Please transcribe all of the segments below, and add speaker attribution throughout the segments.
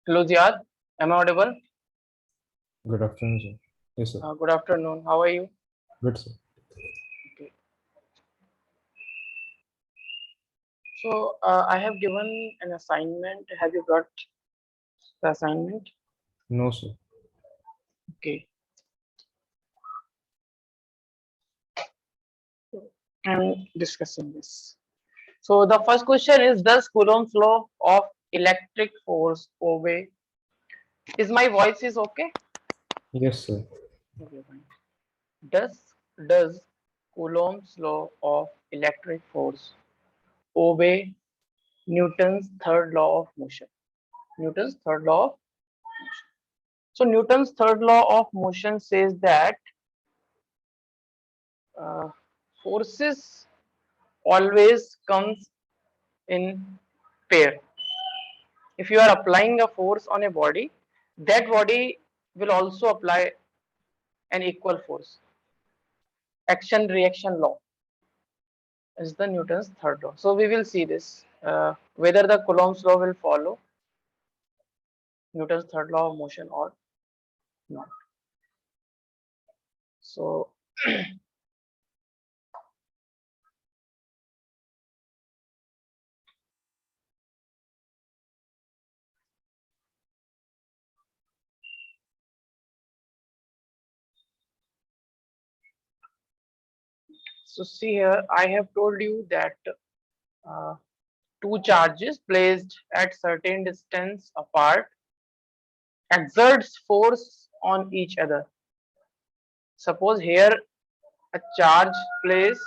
Speaker 1: Hello, Ziyad. Am I audible?
Speaker 2: Good afternoon, sir. Yes, sir.
Speaker 1: Good afternoon. How are you?
Speaker 2: Good, sir.
Speaker 1: Okay. So, I have given an assignment. Have you got the assignment?
Speaker 2: No, sir.
Speaker 1: Okay. I'm discussing this. So, the first question is: does Coulomb's law of electric force obey? Is my voice is okay?
Speaker 2: Yes, sir.
Speaker 1: Okay, fine. Does Coulomb's law of electric force obey Newton's third law of motion? Newton's third law of So Newton's third law of motion says that uh, forces always comes in pair. If you are applying a force on a body, that body will also apply an equal force. Action reaction law is the Newton's third law. So we will see this whether the Coulomb's law will follow Newton's third law of motion or not. So so see here, I have told you that uh, two charges placed at certain distance apart exerts force on each other. Suppose here a charge placed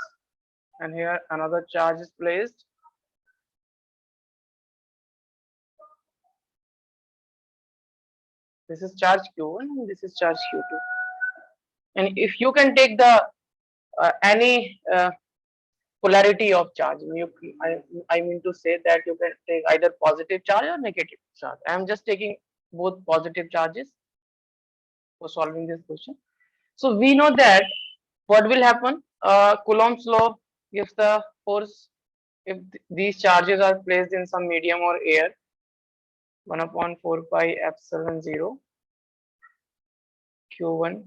Speaker 1: and here another charge is placed. This is charge Q1 and this is charge Q2. And if you can take the any polarity of charge, I mean to say that you can take either positive charge or negative charge. I am just taking both positive charges for solving this question. So we know that what will happen? Coulomb's law gives the force if these charges are placed in some medium or air, 1 upon 4 pi epsilon 0 q1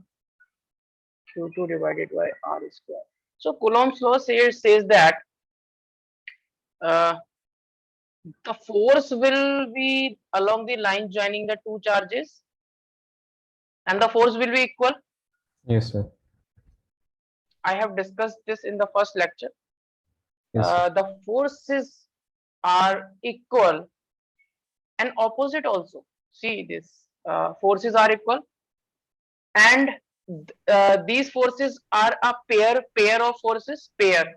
Speaker 1: q2 divided by r square. So Coulomb's law says that uh, the force will be along the line joining the two charges and the force will be equal.
Speaker 2: Yes, sir.
Speaker 1: I have discussed this in the first lecture.
Speaker 2: Yes, sir.
Speaker 1: The forces are equal and opposite also. See this forces are equal and these forces are a pair of forces,
Speaker 2: Yes,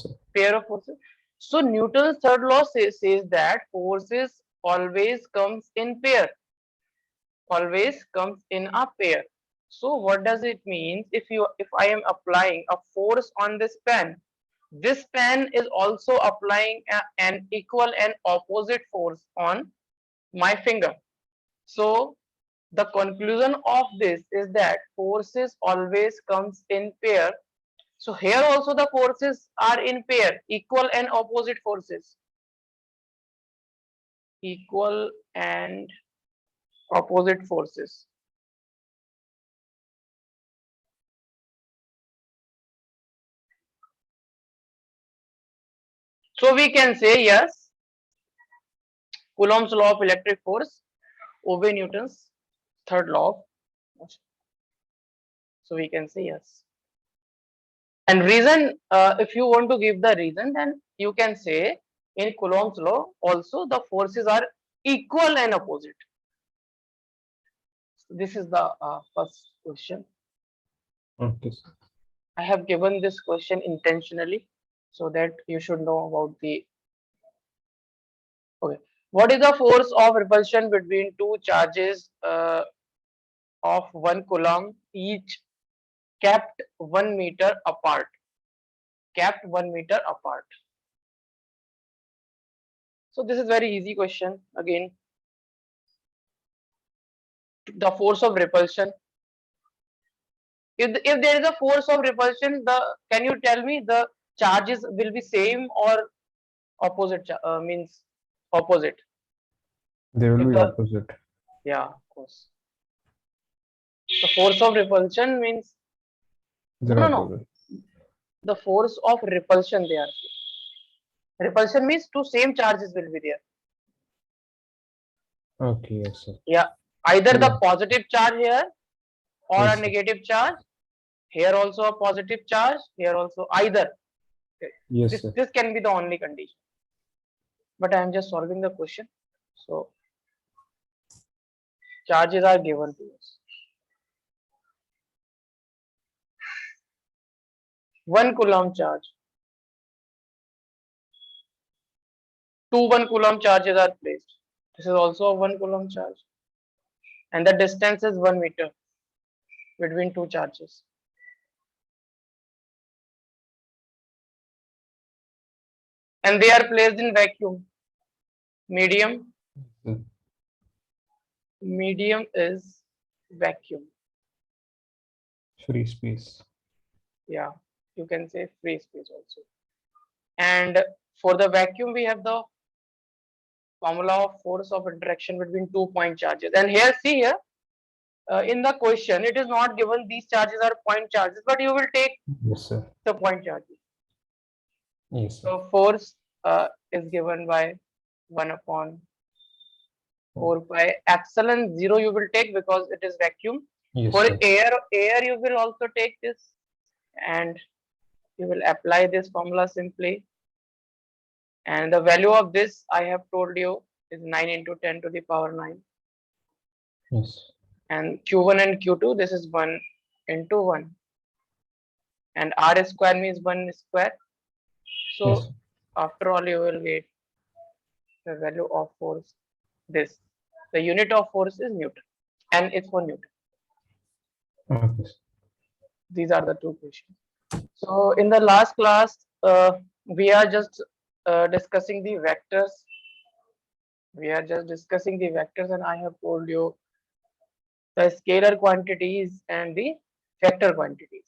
Speaker 2: sir.
Speaker 1: pair of forces. So Newton's third law says that forces always comes in pair, always comes in a pair. So what does it mean? If I am applying a force on this pen, this pen is also applying an equal and opposite force on my finger. So the conclusion of this is that forces always comes in pair. So here also the forces are in pair, equal and opposite forces. Equal and opposite forces. So we can say yes, Coulomb's law of electric force obey Newton's third law of motion. So we can say yes. And reason, if you want to give the reason, then you can say in Coulomb's law also the forces are equal and opposite. So this is the first question.
Speaker 2: Okay, sir.
Speaker 1: I have given this question intentionally so that you should know about the. Okay. What is the force of repulsion between two charges of 1 coulomb each kept 1 meter apart? Kept 1 meter apart. So this is very easy question again. The force of repulsion. If there is a force of repulsion, can you tell me the charges will be same or Opposite means opposite.
Speaker 2: They will
Speaker 1: If
Speaker 2: be
Speaker 1: the
Speaker 2: opposite.
Speaker 1: yeah, of course. The force of repulsion means
Speaker 2: They're
Speaker 1: no.
Speaker 2: opposite.
Speaker 1: The force of repulsion they are saying. Repulsion means two same charges will be there.
Speaker 2: Okay, yes, sir.
Speaker 1: Yeah, either the
Speaker 2: Yeah.
Speaker 1: positive charge here or
Speaker 2: Yes,
Speaker 1: a
Speaker 2: sir.
Speaker 1: negative charge. Here also a positive charge. Here also either. Okay.
Speaker 2: Yes,
Speaker 1: This
Speaker 2: sir.
Speaker 1: this can be the only condition. But I am just solving the question. So charges are given to us. 1 Coulomb charge. 2 1 Coulomb charges are placed. This is also a 1 Coulomb charge. And the distance is 1 meter between two charges. And they are placed in vacuum. Medium.
Speaker 2: Yes,
Speaker 1: Medium is vacuum.
Speaker 2: free space.
Speaker 1: Yeah, you can say free space also. And for the vacuum, we have the formula of force of interaction between 2 point charges. And here, see here, in the question, it is not given these charges are point charges, but you will take
Speaker 2: Yes, sir.
Speaker 1: the point charges.
Speaker 2: Yes, sir.
Speaker 1: So force is given by 1 upon 4 pi. Epsilon 0 you will take because it is vacuum.
Speaker 2: Yes,
Speaker 1: For
Speaker 2: sir.
Speaker 1: air you will also take this, and you will apply this formula simply. And the value of this I have told you is 9 into 10 to the power 9.
Speaker 2: Yes.
Speaker 1: And Q1 and Q2, this is 1 into 1. And R square means 1 square. So
Speaker 2: Yes.
Speaker 1: after all, you will get the value of force. This. The unit of force is Newton. And it's for Newton.
Speaker 2: Okay, sir.
Speaker 1: These are the two questions. So in the last class, we are just discussing the vectors. We are just discussing the vectors, and I have told you the scalar quantities and the vector quantities.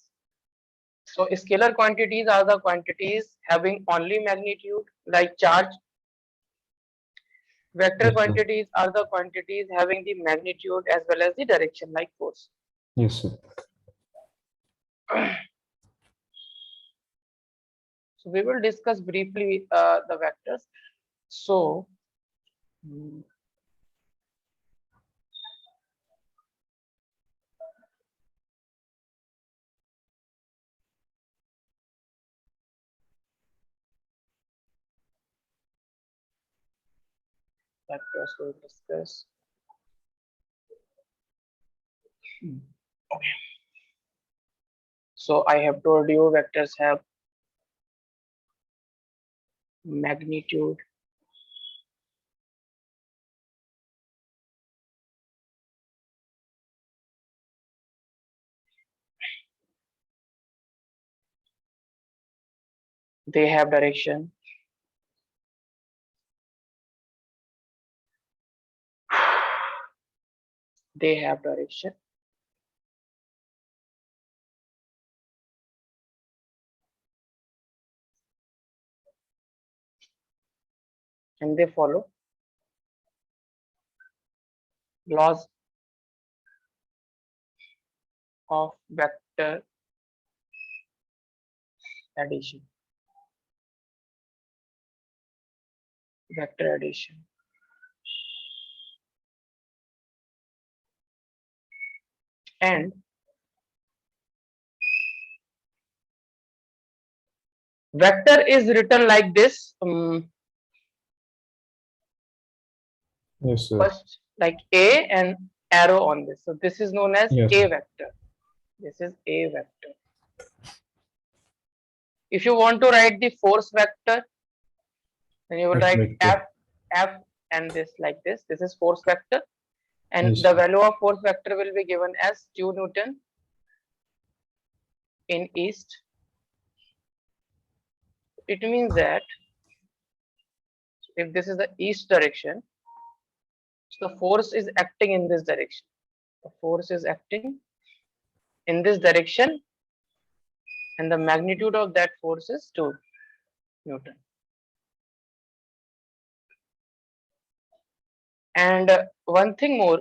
Speaker 1: So scalar quantities are the quantities having only magnitude like charge. Vector
Speaker 2: Yes, sir.
Speaker 1: quantities are the quantities having the magnitude as well as the direction like force.
Speaker 2: Yes, sir.
Speaker 1: So we will discuss briefly the vectors. So vectors we will discuss. Okay. So I have told you vectors have magnitude, they have direction, they have direction, and they follow laws of vector addition. Vector addition. And vector is written like this.
Speaker 2: Yes, sir.
Speaker 1: First, like A and arrow on this. So this is known as
Speaker 2: Yes,
Speaker 1: A
Speaker 2: sir.
Speaker 1: vector. This is A vector. If you want to write the force vector, then you will
Speaker 2: It's
Speaker 1: write
Speaker 2: like
Speaker 1: F, and this like this. This is force vector. And
Speaker 2: yes,
Speaker 1: the
Speaker 2: sir.
Speaker 1: value of force vector will be given as 2 Newton in east. It means that if this is the east direction, so the force is acting in this direction. The force is acting in this direction, and the magnitude of that force is 2 Newton. And one thing more,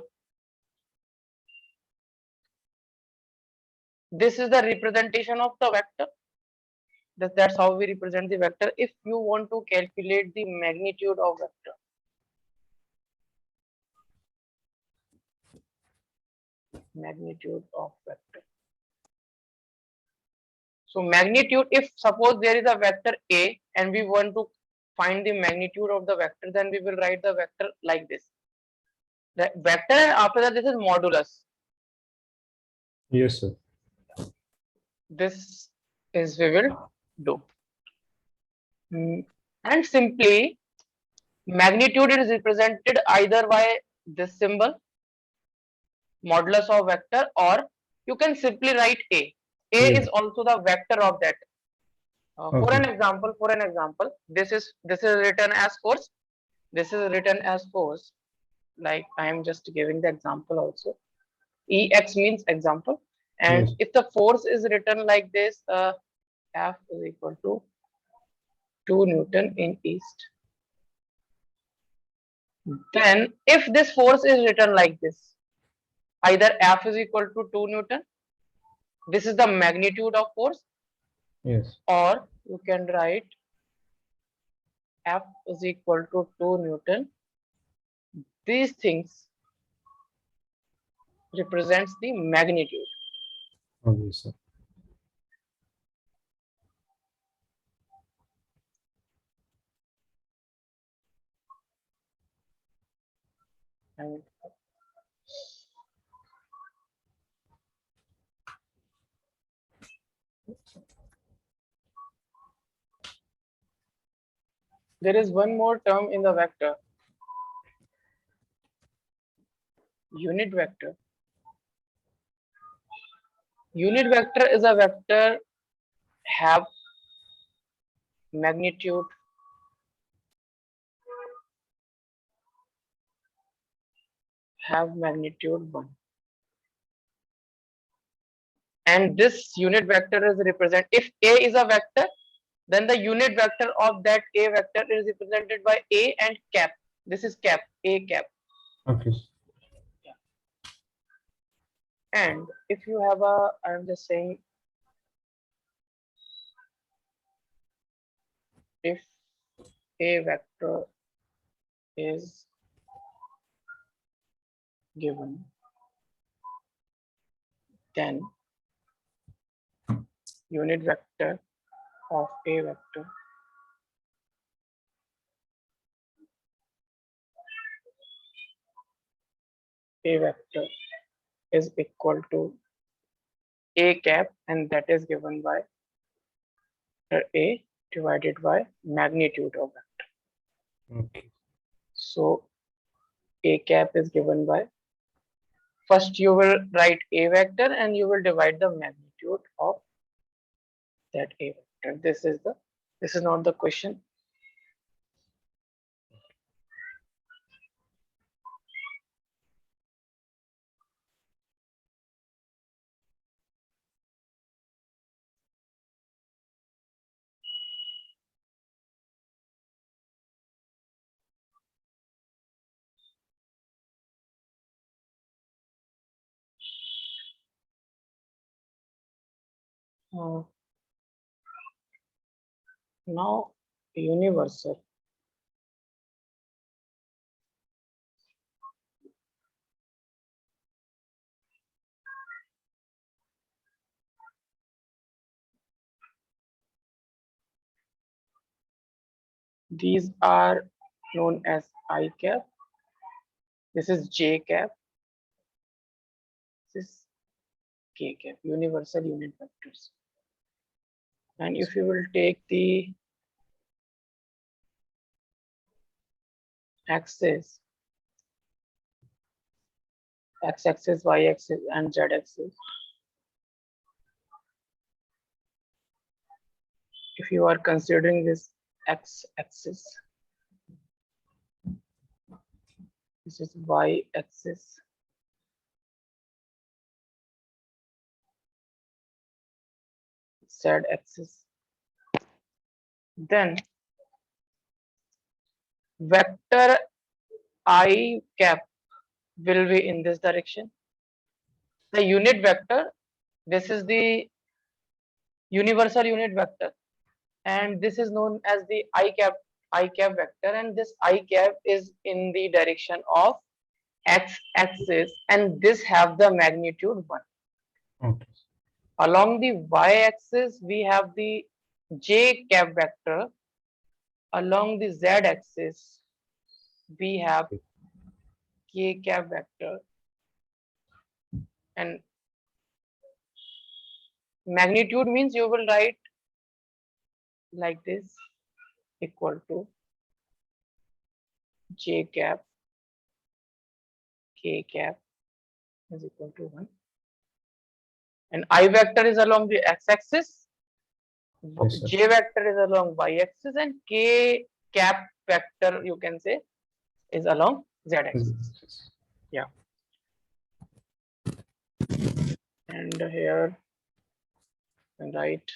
Speaker 1: this is the representation of the vector. That's how we represent the vector. If you want to calculate the magnitude of vector, magnitude of vector. So magnitude, if suppose there is a vector A and we want to find the magnitude of the vector, then we will write the vector like this. The vector, and after that this is modulus.
Speaker 2: Yes, sir.
Speaker 1: This is we will do. And simply magnitude is represented either by this symbol, modulus of vector, or you can simply write A. A
Speaker 2: Yes.
Speaker 1: is also the vector of that. For an
Speaker 2: Okay.
Speaker 1: example, this is written as force. This is written as force. Like I am just giving the example also. Ex means example, and
Speaker 2: Yes.
Speaker 1: if the force is written like this, F is equal to 2 Newton in east. Then, if this force is written like this, either F is equal to 2 Newton, this is the magnitude of force,
Speaker 2: Yes.
Speaker 1: or you can write F is equal to 2 Newton. These things represents the magnitude.
Speaker 2: Okay, sir.
Speaker 1: And there is one more term in the vector, unit vector. Unit vector is a vector have magnitude magnitude 1, and this unit vector is represent, if A is a vector, then the unit vector of that A vector is represented by A and cap. This is cap, A cap.
Speaker 2: Okay.
Speaker 1: And if you have a, I'm just saying, if A vector is given, then unit vector of A vector is equal to A cap, and that is given by A divided by magnitude of vector.
Speaker 2: Okay.
Speaker 1: So A cap is given by, first you will write A vector and you will divide the magnitude of that A vector. This is not the question. Uh, Now universal. These are known as I cap. This is J cap. This is K cap. Universal unit vectors. And if you will take the axis, x-axis, y-axis, and z-axis, if you are considering this x-axis, this is y-axis, z-axis, then vector I cap will be in this direction. The unit vector, this is the universal unit vector, and this is known as the I cap vector, and this I cap is in the direction of x axis, and this have the magnitude 1.
Speaker 2: Okay.
Speaker 1: Along the y axis we have the j cap vector. Along the z axis we have k cap vector, and magnitude means you will write like this, equal to j cap k cap is equal to 1, and I vector is along the x axis,
Speaker 2: Yes, sir.
Speaker 1: j vector is along y axis, and k cap vector you can say is along z axis.
Speaker 2: Yes.
Speaker 1: Yeah, and here write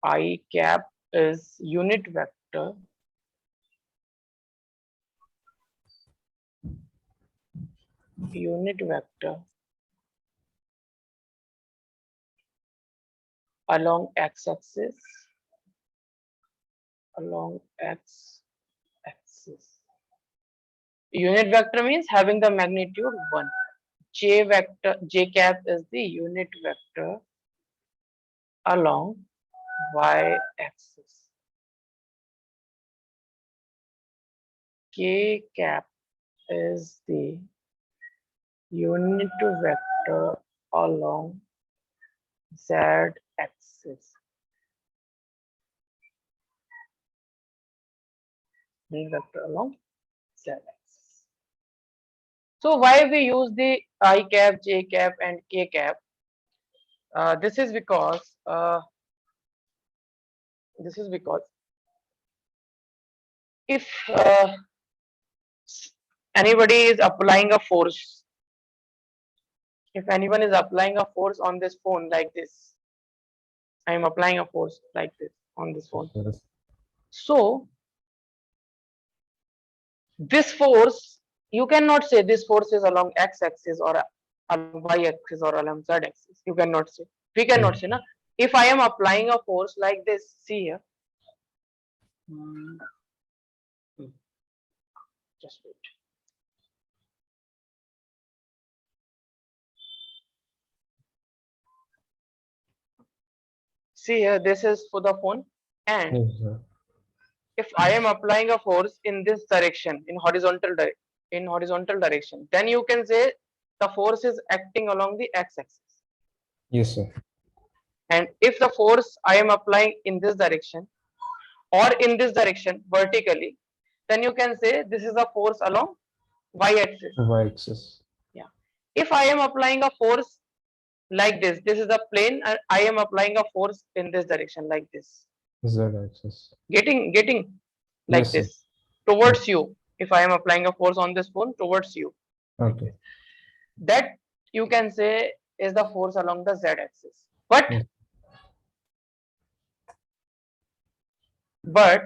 Speaker 1: I cap is unit vector along x axis, along x axis. Unit vector means having the magnitude 1. J vector, j cap is the unit vector along y axis. K cap is the unit vector along z axis. Unit vector along z axis. So why we use the I cap, j cap, and k cap? This is because if anybody is applying a force, if anyone is applying a force on this phone like this, I am applying a force like this on this phone.
Speaker 2: Yes.
Speaker 1: So this force, you cannot say this force is along x axis or along y axis or along z axis. You cannot say. We cannot say, na. If I am applying a force like this, see here. Just wait. See here, this is for the phone, and
Speaker 2: Yes, sir.
Speaker 1: if I am applying a force in this direction, in horizontal direction, then you can say the force is acting along the x-axis.
Speaker 2: Yes, sir.
Speaker 1: And if the force I am applying in this direction or in this direction vertically, then you can say this is a force along y-axis.
Speaker 2: Y-axis.
Speaker 1: Yeah. If I am applying a force like this is a plane, and I am applying a force in this direction like this.
Speaker 2: Z-axis.
Speaker 1: Getting like
Speaker 2: Yes, sir.
Speaker 1: this towards you. If I am applying a force on this phone towards you,
Speaker 2: Okay.
Speaker 1: that you can say is the force along the z-axis. But
Speaker 2: Yes.
Speaker 1: but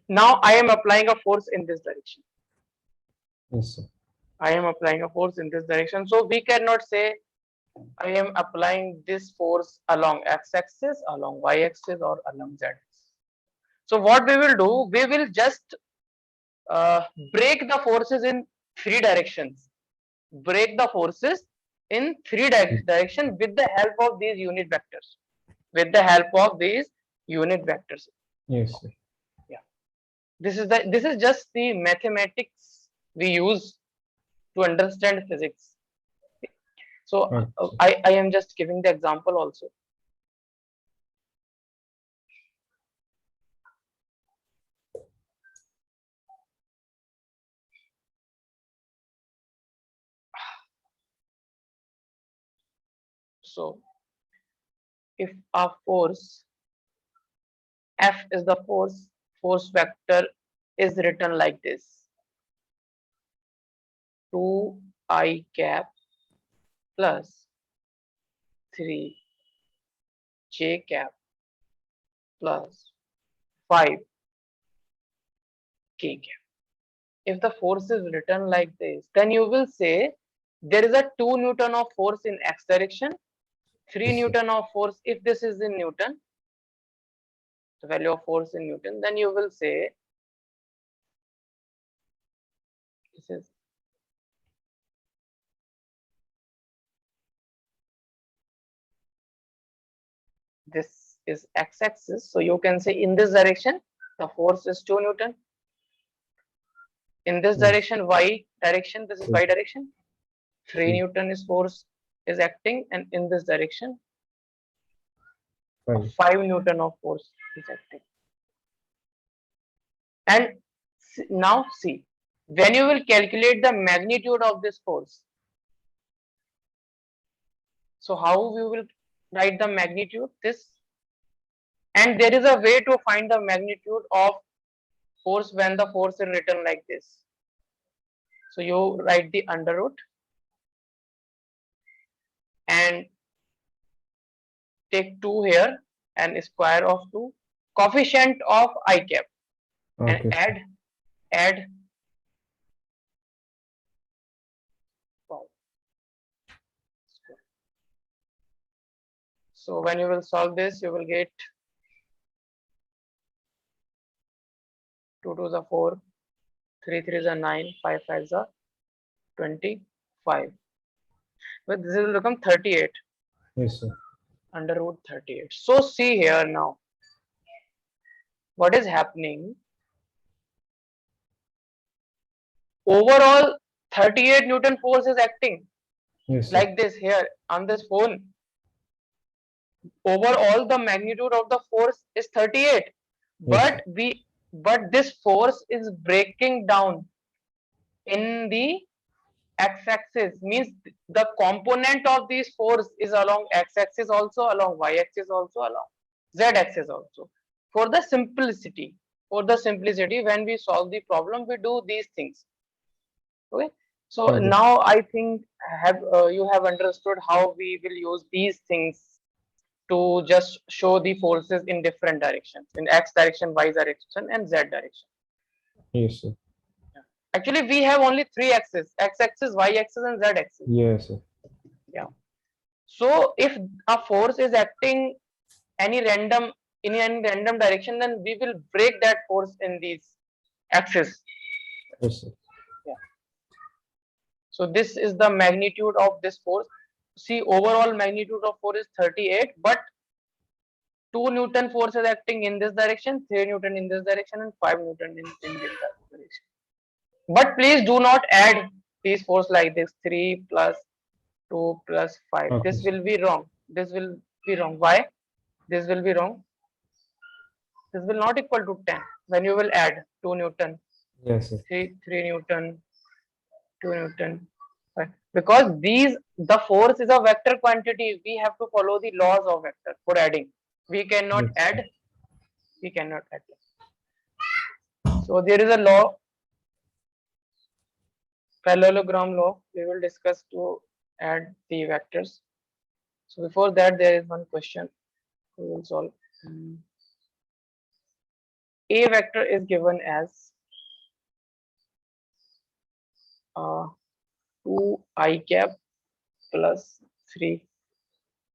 Speaker 1: now I am applying a force in this direction.
Speaker 2: Yes, sir.
Speaker 1: I am applying a force in this direction. So we cannot say I am applying this force along x-axis, along y-axis, or along z-axis. So what we will do, we will just break the forces in 3 directions. Break the forces in 3 directions with the help of these unit vectors. With the help of these unit vectors.
Speaker 2: Yes, sir.
Speaker 1: Yeah. This is just the mathematics we use to understand physics. So
Speaker 2: Okay.
Speaker 1: I am just giving the example also. So if a force F is the force vector is written like this: 2I cap plus 3J cap plus 5 K cap. If the force is written like this, then you will say there is a 2 Newton of force in x direction, 3
Speaker 2: Yes, sir.
Speaker 1: Newton of force. If this is in Newton, the value of force in Newton, then you will say this is x-axis. So you can say in this direction, the force is 2 Newton. In this
Speaker 2: Yes.
Speaker 1: direction, y direction, this is
Speaker 2: Yes.
Speaker 1: y direction, 3
Speaker 2: Yes.
Speaker 1: Newton is force is acting, and in this direction,
Speaker 2: 5.
Speaker 1: 5 Newton of force is acting. And now see, when you will calculate the magnitude of this force, so how we will write the magnitude? This, and there is a way to find the magnitude of force when the force is written like this. So you write the under root and take 2 here and square of 2, coefficient of I cap, and
Speaker 2: Okay, sir.
Speaker 1: add. Wow. So when you will solve this, you will get 2 2s are 4, 3 3s are 9, 5 5s are 25. But this will become 38
Speaker 2: Yes, sir.
Speaker 1: under root 38. So see here now, what is happening? Overall, 38 Newton force is acting
Speaker 2: Yes, sir.
Speaker 1: like this here on this phone. Overall, the magnitude of the force is 38,
Speaker 2: Yes, sir.
Speaker 1: but this force is breaking down in the x-axis, means the component of these force is along x-axis also, along y-axis also, along z-axis also. For the simplicity, when we solve the problem, we do these things. Okay, so
Speaker 2: Okay.
Speaker 1: now I think you have understood how we will use these things to just show the forces in different directions, in x direction, y direction, and z direction.
Speaker 2: Yes, sir.
Speaker 1: Actually, we have only 3 axes: x-axis, y-axis, and z-axis.
Speaker 2: Yes, sir.
Speaker 1: Yeah. So if a force is acting any random in any random direction, then we will break that force in these axes.
Speaker 2: Yes, sir.
Speaker 1: Yeah. So this is the magnitude of this force. See, overall magnitude of force is 38, but 2 Newton force is acting in this direction, 3 Newton in this direction, and 5 Newton in this direction. But please do not add these force like this: 3 plus 2 plus 5.
Speaker 2: Okay,
Speaker 1: This
Speaker 2: sir.
Speaker 1: will be wrong. This will be wrong. Why? This will be wrong. This will not equal to 10 when you will add 2 Newton,
Speaker 2: Yes, sir.
Speaker 1: 3 Newton, 2 Newton. Right? Because the force is a vector quantity. We have to follow the laws of vector for adding. We cannot
Speaker 2: Yes, sir.
Speaker 1: add. We cannot add. So there is a law, parallelogram law. We will discuss to add the vectors. So before that, there is one question we will solve. A vector is given as 2 I cap plus 3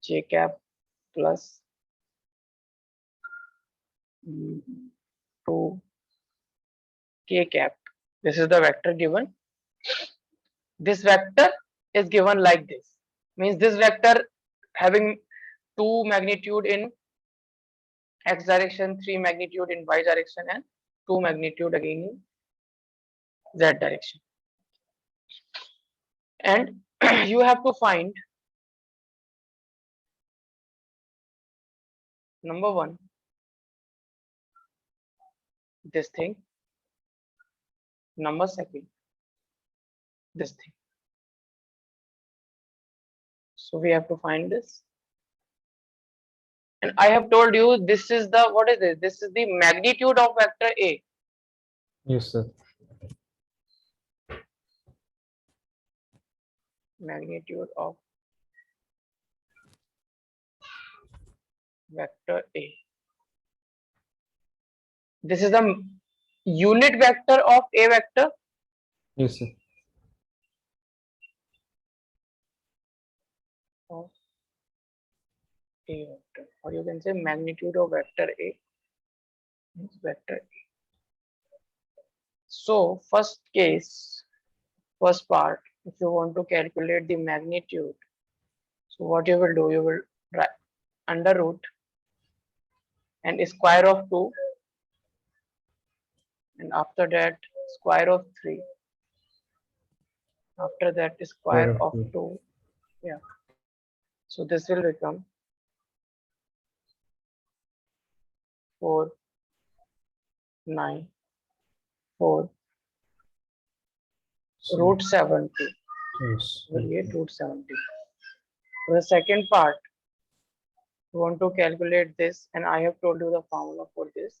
Speaker 1: j cap plus 2 k cap. This is the vector given. This vector is given like this. Means this vector having 2 magnitude in x direction, 3 magnitude in y direction, and 2 magnitude again in z direction. And you have to find number 1, this thing, number 2, this thing. So we have to find this. And I have told you this is the, what is this? This is the magnitude of vector A.
Speaker 2: Yes, sir.
Speaker 1: Magnitude of vector A. This is the unit vector of a vector?
Speaker 2: Yes, sir.
Speaker 1: Of a vector, or you can say magnitude of vector A is vector A. So first case, first part, if you want to calculate the magnitude, so what you will do, you will write under root and square of 2, and after that square of 3, after that
Speaker 2: Square
Speaker 1: square
Speaker 2: of
Speaker 1: of
Speaker 2: 2.
Speaker 1: 2. Yeah, so this will become 4, 9, 4,
Speaker 2: So,
Speaker 1: root 70.
Speaker 2: yes.
Speaker 1: Will get root 70. For the second part, you want to calculate this, and I have told you the formula for this: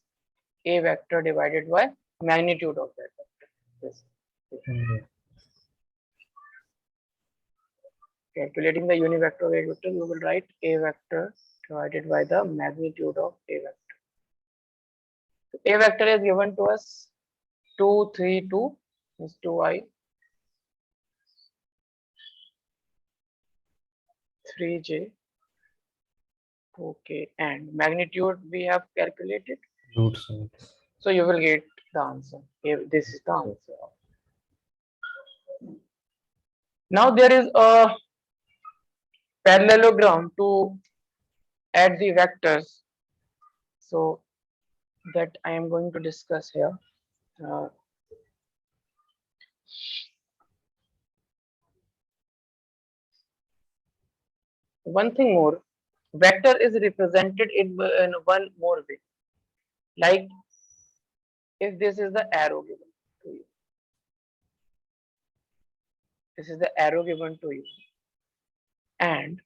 Speaker 1: a vector divided by magnitude of that vector. This.
Speaker 2: Yeah.
Speaker 1: Calculating the unit vector of a vector, you will write a vector divided by the magnitude of a vector. So a vector is given to us 2, 3, 2 is 2i, 3j, okay, and magnitude we have calculated.
Speaker 2: Root 7.
Speaker 1: So you will get the answer. This is the answer. Now there is a parallelogram to add the vectors. So that I am going to discuss here. Uh, One thing more, vector is represented in one more way. Like if this is the arrow given to you, this is the arrow given to you, and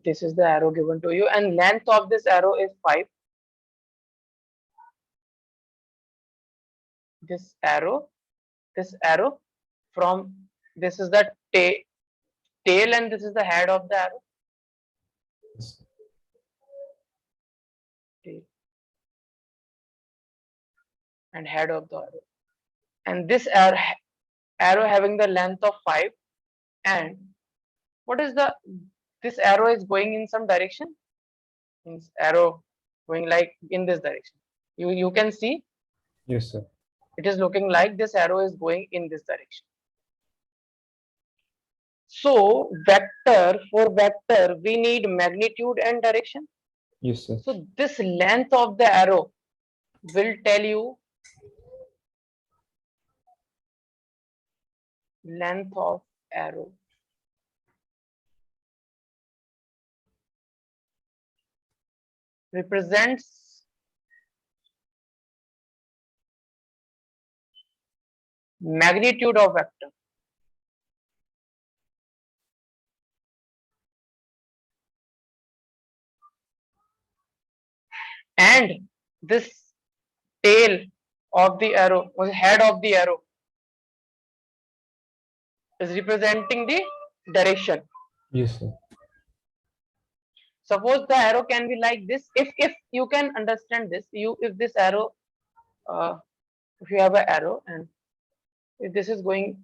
Speaker 1: this is the arrow given to you, and length of this arrow is 5. This arrow from this is the tail, and this is the head of the arrow.
Speaker 2: Yes.
Speaker 1: Tail and head of the arrow, and this arrow having the length of 5, and what is the this arrow is going in some direction, means arrow going like in this direction. You can see
Speaker 2: Yes, sir.
Speaker 1: it is looking like this arrow is going in this direction. So for vector we need magnitude and direction.
Speaker 2: Yes, sir.
Speaker 1: So this length of the arrow will tell you length of arrow represents magnitude of vector, and this tail of the arrow or head of the arrow is representing the direction.
Speaker 2: Yes, sir.
Speaker 1: Suppose the arrow can be like this. If you can understand this, if this arrow, uh, if you have an arrow and if this is going,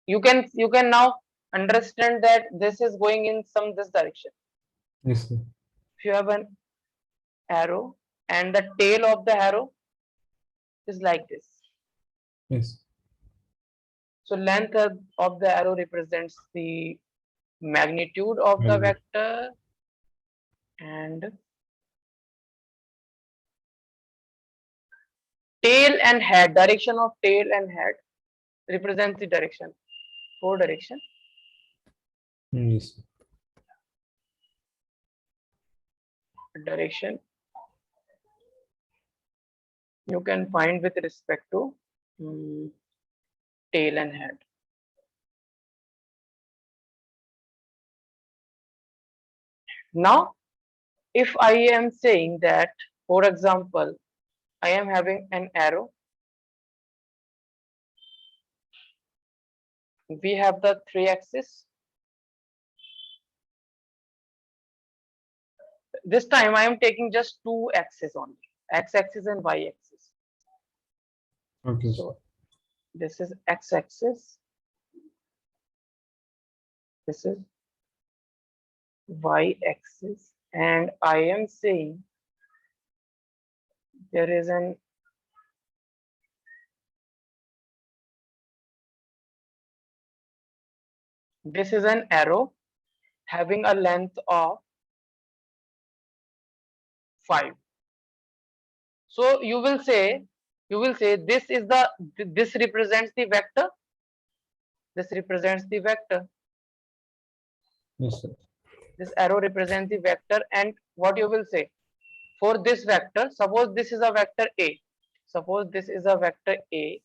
Speaker 1: you can now understand that this is going in some this direction.
Speaker 2: Yes, sir.
Speaker 1: If you have an arrow and the tail of the arrow is like this,
Speaker 2: Yes.
Speaker 1: so length of the arrow represents the magnitude of the
Speaker 2: Magnitude.
Speaker 1: vector, and tail and head, direction of tail and head represents the direction, four direction.
Speaker 2: Yes, sir.
Speaker 1: Direction you can find with respect to tail and head. Now, if I am saying that, for example, I am having an arrow, we have the three axes. This time I am taking just two axes only, x-axis and y-axis.
Speaker 2: Okay, sir.
Speaker 1: So this is x-axis, this is y-axis, and I am saying there is an this is an arrow having a length of 5. So you will say this is the this represents the vector. This represents the vector.
Speaker 2: Yes, sir.
Speaker 1: This arrow represents the vector, and what you will say for this vector, suppose this is a vector A. Suppose this is a vector A,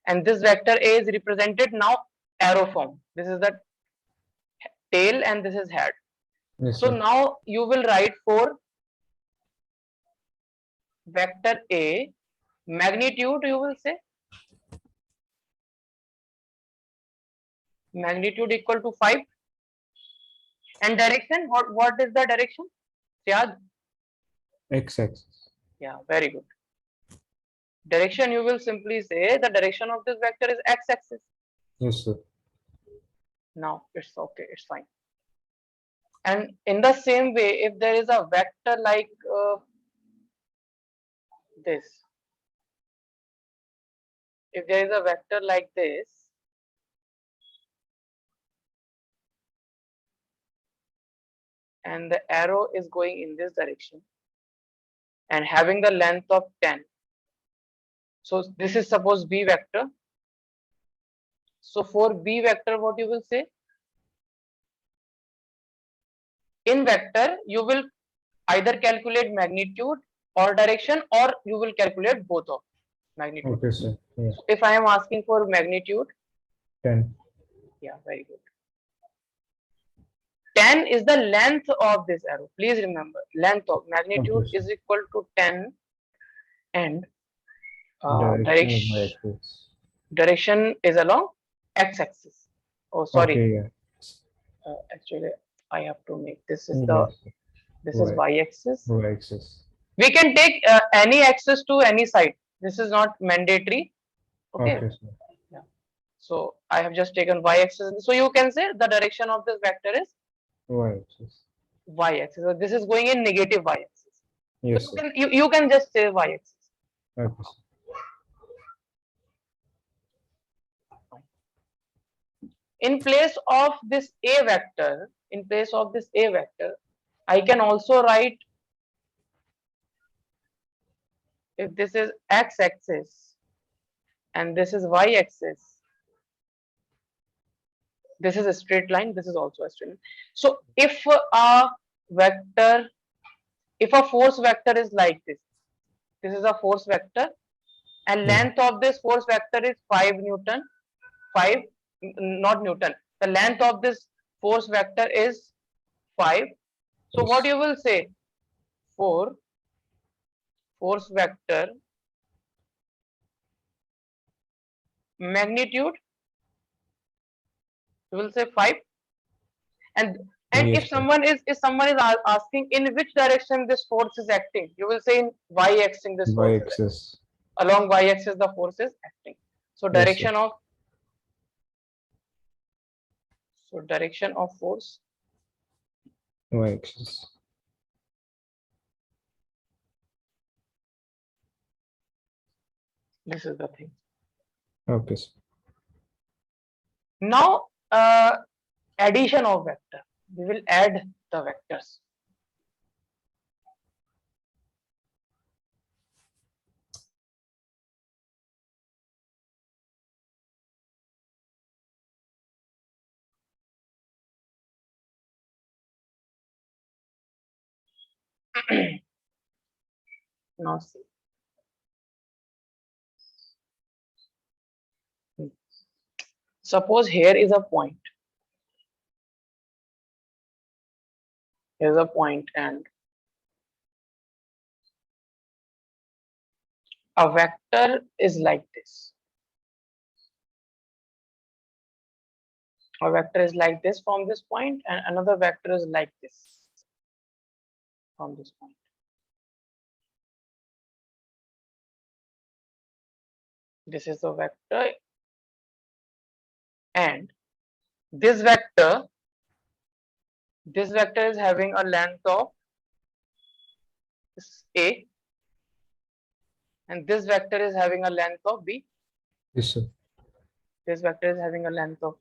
Speaker 1: and this vector A is represented now arrow form. This is the tail and this is head.
Speaker 2: Yes,
Speaker 1: So
Speaker 2: sir.
Speaker 1: now you will write for vector A magnitude, you will say magnitude equal to 5, and direction, what is the direction? Ziyad?
Speaker 2: X-axis.
Speaker 1: Yeah, very good. Direction, you will simply say the direction of this vector is x-axis.
Speaker 2: Yes, sir.
Speaker 1: Now it's okay, it's fine. And in the same way, if there is a vector like this, if there is a vector like this, and the arrow is going in this direction and having the length of 10. So this is suppose B vector. So for B vector, what you will say? In vector, you will either calculate magnitude or direction, or you will calculate both of magnitude.
Speaker 2: Okay, sir. Yeah.
Speaker 1: So if I am asking for magnitude,
Speaker 2: 10.
Speaker 1: yeah, very good. 10 is the length of this arrow. Please remember, length of magnitude
Speaker 2: Okay, sir.
Speaker 1: is equal to 10, and
Speaker 2: Direction of my axis.
Speaker 1: direction is along x-axis. Oh, sorry.
Speaker 2: Okay, yeah.
Speaker 1: Actually, I have to make this is
Speaker 2: Yes, sir.
Speaker 1: this is y-axis.
Speaker 2: Y-axis.
Speaker 1: We can take any axis to any side. This is not mandatory. Okay.
Speaker 2: Okay, sir.
Speaker 1: Yeah. So I have just taken y-axis. So you can say the direction of this vector is
Speaker 2: Y-axis.
Speaker 1: y-axis. So this is going in negative y-axis.
Speaker 2: Yes,
Speaker 1: So
Speaker 2: sir.
Speaker 1: you can just say y-axis.
Speaker 2: Okay, sir.
Speaker 1: In place of this a vector, I can also write, if this is x-axis and this is y-axis, this is a straight line, this is also a straight line. So if a vector, if a force vector is like this is a force vector, and
Speaker 2: Yeah.
Speaker 1: length of this force vector is 5 Newton, 5, not Newton. The length of this force vector is 5. So what
Speaker 2: Yes.
Speaker 1: you will say for force vector magnitude, you will say 5. And
Speaker 2: Yes,
Speaker 1: if
Speaker 2: sir.
Speaker 1: someone is asking in which direction this force is acting, you will say in y-axis this force is acting.
Speaker 2: Y-axis.
Speaker 1: Along y-axis the force is acting. So
Speaker 2: Yes, sir.
Speaker 1: direction of force
Speaker 2: Y-axis.
Speaker 1: this is the thing.
Speaker 2: Okay, sir.
Speaker 1: Now addition of vector, we will add the vectors. Now see, suppose here is a point, Here's a point, and a vector is like this. A vector is like this from this point, and another vector is like this from this point. This is the vector, and this vector is having a length of a, and this vector is having a length of b.
Speaker 2: Yes, sir.
Speaker 1: This vector is having a length of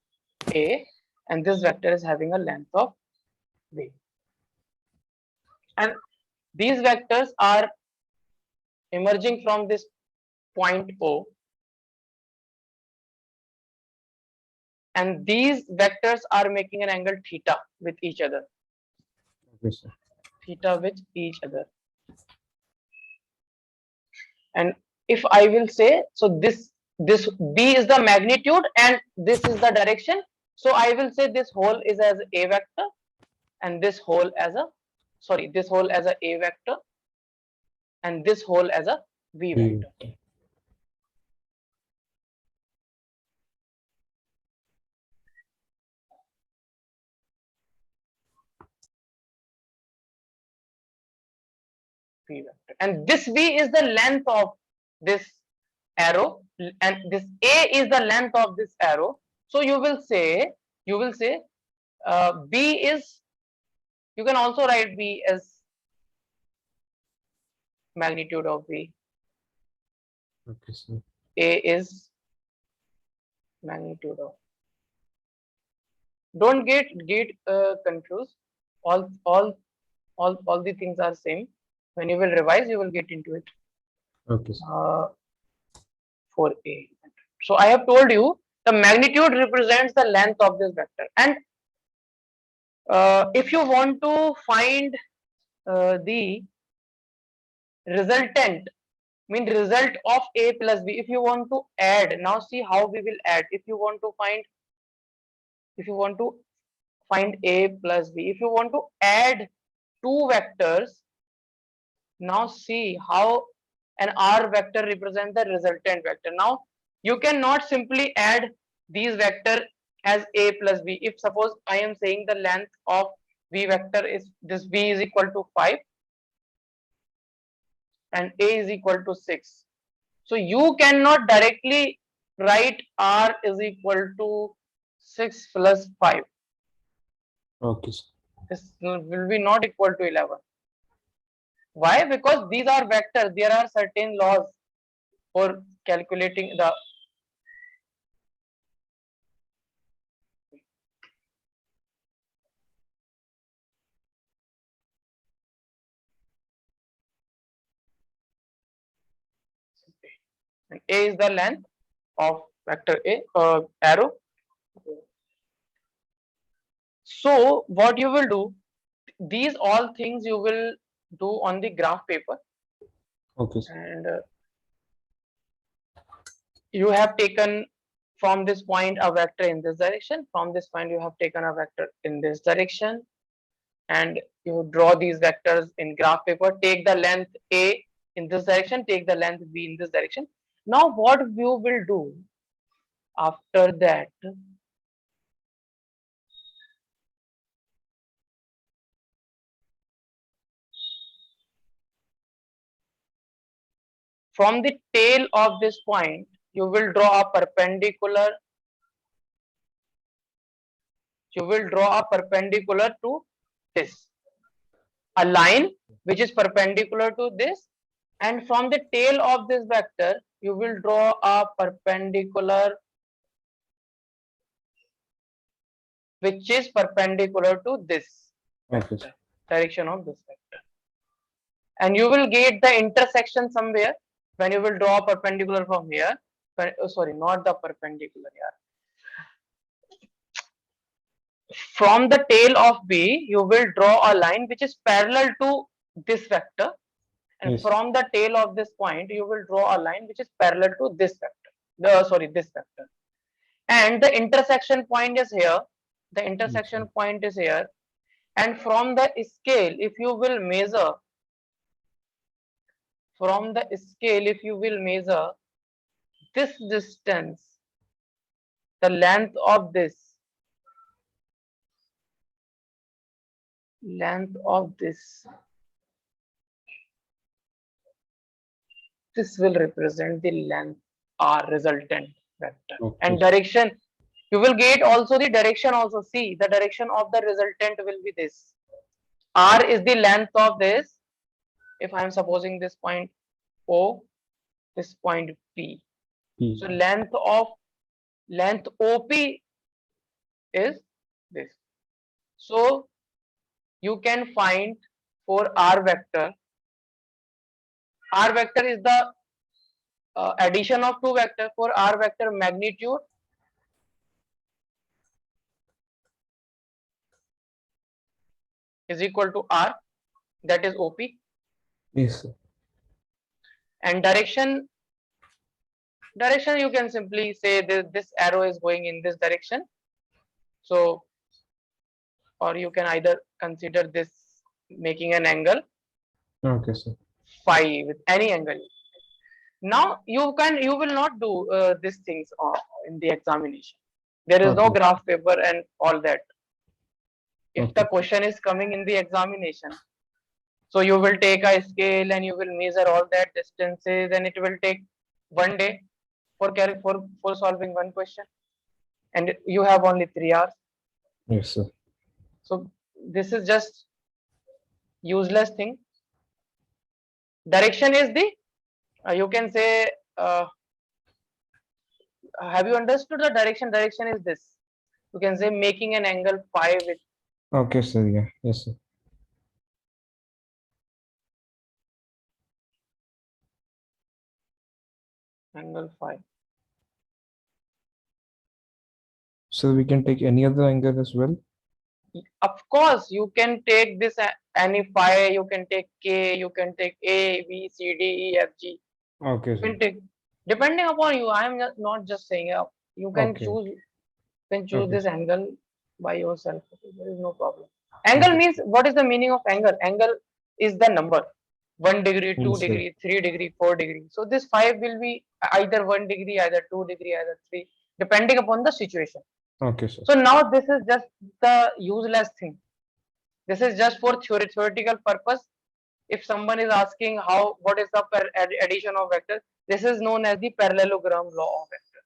Speaker 1: a, and this vector is having a length of b. And these vectors are emerging from this point O, and these vectors are making an angle theta with each other.
Speaker 2: Okay, sir.
Speaker 1: Theta with each other. And if I will say, so this b is the magnitude and this is the direction, so I will say this whole is as a vector, and this whole as a this whole as a vector, and this whole as a v vector. V vector, and this v is the length of this arrow, and this a is the length of this arrow. So you will say b is, you can also write b as magnitude of v.
Speaker 2: Okay, sir.
Speaker 1: A is magnitude of. Don't get confused. All the things are same. When you will revise, you will get into it.
Speaker 2: Okay, sir.
Speaker 1: For a. So I have told you the magnitude represents the length of this vector, and if you want to find the resultant, mean result of a plus b, if you want to add, now see how we will add. If you want to find a plus b, if you want to add two vectors, now see how an r vector represents the resultant vector. Now you cannot simply add these vector as a plus b. If suppose I am saying the length of v vector is this, v is equal to 5 and a is equal to 6, so you cannot directly write r is equal to 6 plus 5.
Speaker 2: Okay, sir.
Speaker 1: This will be not equal to 11. Why? Because these are vectors. There are certain laws for calculating the and a is the length of vector a arrow. So what you will do, these all things you will do on the graph paper,
Speaker 2: Okay, sir.
Speaker 1: and you have taken from this point a vector in this direction, from this point you have taken a vector in this direction, and you draw these vectors in graph paper. Take the length a in this direction, take the length b in this direction. Now what you will do after that, from the tail of this point you will draw a perpendicular, to this, a line which is perpendicular to this, and from the tail of this vector you will draw a perpendicular which is perpendicular to this
Speaker 2: Okay,
Speaker 1: vector, direction of this vector, and you will get the intersection somewhere when you will draw a perpendicular from here. Sorry, not the perpendicular here. From the tail of b you will draw a line which is parallel to this vector, and
Speaker 2: yes.
Speaker 1: from the tail of this point you will draw a line which is parallel to this vector, this vector, and the intersection point is here. The intersection
Speaker 2: Okay.
Speaker 1: point is here, And from the scale, if you will measure, from the scale, if you will measure this distance, the length of this will represent the length r resultant vector.
Speaker 2: Okay.
Speaker 1: And direction, you will get also the direction also. See, the direction of the resultant will be this. R is the length of this. If I am supposing this point O, this point P.
Speaker 2: P.
Speaker 1: So length OP is this. So you can find for R vector is the addition of two vectors. For R vector, magnitude is equal to R, that is OP.
Speaker 2: Yes, sir.
Speaker 1: And direction you can simply say this arrow is going in this direction. So, or you can either consider this making an angle
Speaker 2: Okay, sir.
Speaker 1: phi with any angle. Now you will not do these things in the examination. There is no
Speaker 2: Okay.
Speaker 1: graph paper and all that. If the
Speaker 2: Okay.
Speaker 1: question is coming in the examination, so you will take a scale and you will measure all that distances, and it will take 1 day for solving one question, and you have only 3 hours.
Speaker 2: Yes, sir.
Speaker 1: So this is just useless thing. Direction is the you can say have you understood the direction? Direction is this. You can say making an angle phi with
Speaker 2: Okay, sir. Yeah. Yes, sir.
Speaker 1: angle phi.
Speaker 2: So we can take any other angle as well.
Speaker 1: Of course, you can take this any phi, you can take k, you can take a, b, c, d, e, f, g.
Speaker 2: Okay,
Speaker 1: You
Speaker 2: sir.
Speaker 1: can take depending upon you. I am not just saying you can
Speaker 2: Okay.
Speaker 1: choose
Speaker 2: Okay.
Speaker 1: this angle by yourself. Okay, there is no problem. Angle
Speaker 2: Okay.
Speaker 1: means, what is the meaning of angle? Angle is the number 1 degree, 2
Speaker 2: Yes, sir.
Speaker 1: degree, 3 degree, 4 degree. So this 5 will be either 1 degree, either 2 degree, either 3, depending upon the situation.
Speaker 2: Okay, sir.
Speaker 1: So now this is just the useless thing. This is just for theoretical purpose. If someone is asking what is the addition of vectors, this is known as the parallelogram law of vector.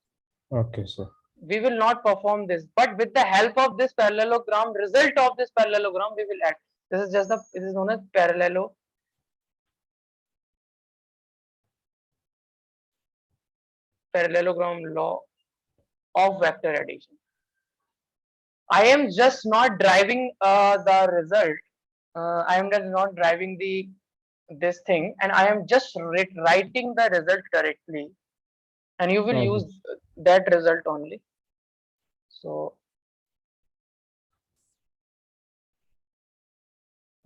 Speaker 2: Okay, sir.
Speaker 1: We will not perform this, but with the help of this parallelogram, result of this parallelogram, we will add. This is just it is known as parallelogram law of vector addition. I am just not driving the result. I am just not driving this thing, and I am just writing the result directly, and you will
Speaker 2: Okay.
Speaker 1: use that result only. So,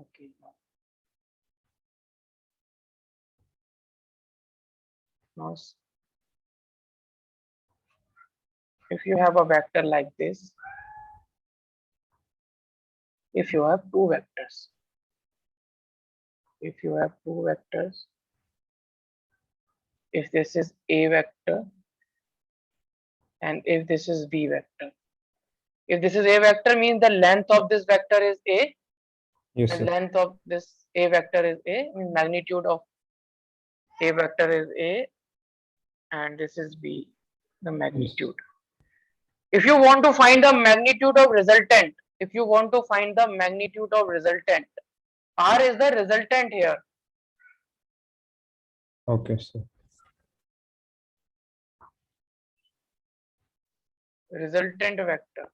Speaker 1: okay. Now, if you have a vector like this, if you have two vectors, if this is a vector and if this is b vector, if this is a vector means the length of this vector is a,
Speaker 2: Yes,
Speaker 1: and
Speaker 2: sir.
Speaker 1: length of this a vector is a, means magnitude of a vector is a, and this is b, the
Speaker 2: Yes.
Speaker 1: magnitude. If you want to find the magnitude of resultant, r is the resultant here.
Speaker 2: Okay, sir.
Speaker 1: Resultant vector.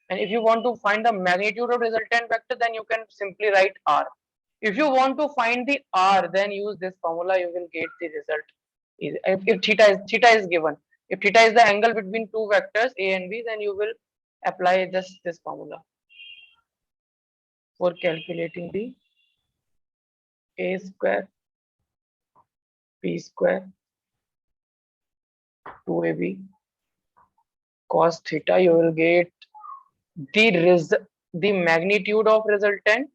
Speaker 1: And if you want to find the magnitude of resultant vector, then you can simply write r. If you want to find the r, then use this formula, you will get the result. If theta is given, if theta is the angle between two vectors a and b, then you will apply just this formula for calculating the a square b square 2ab cos theta. You will get the magnitude of resultant,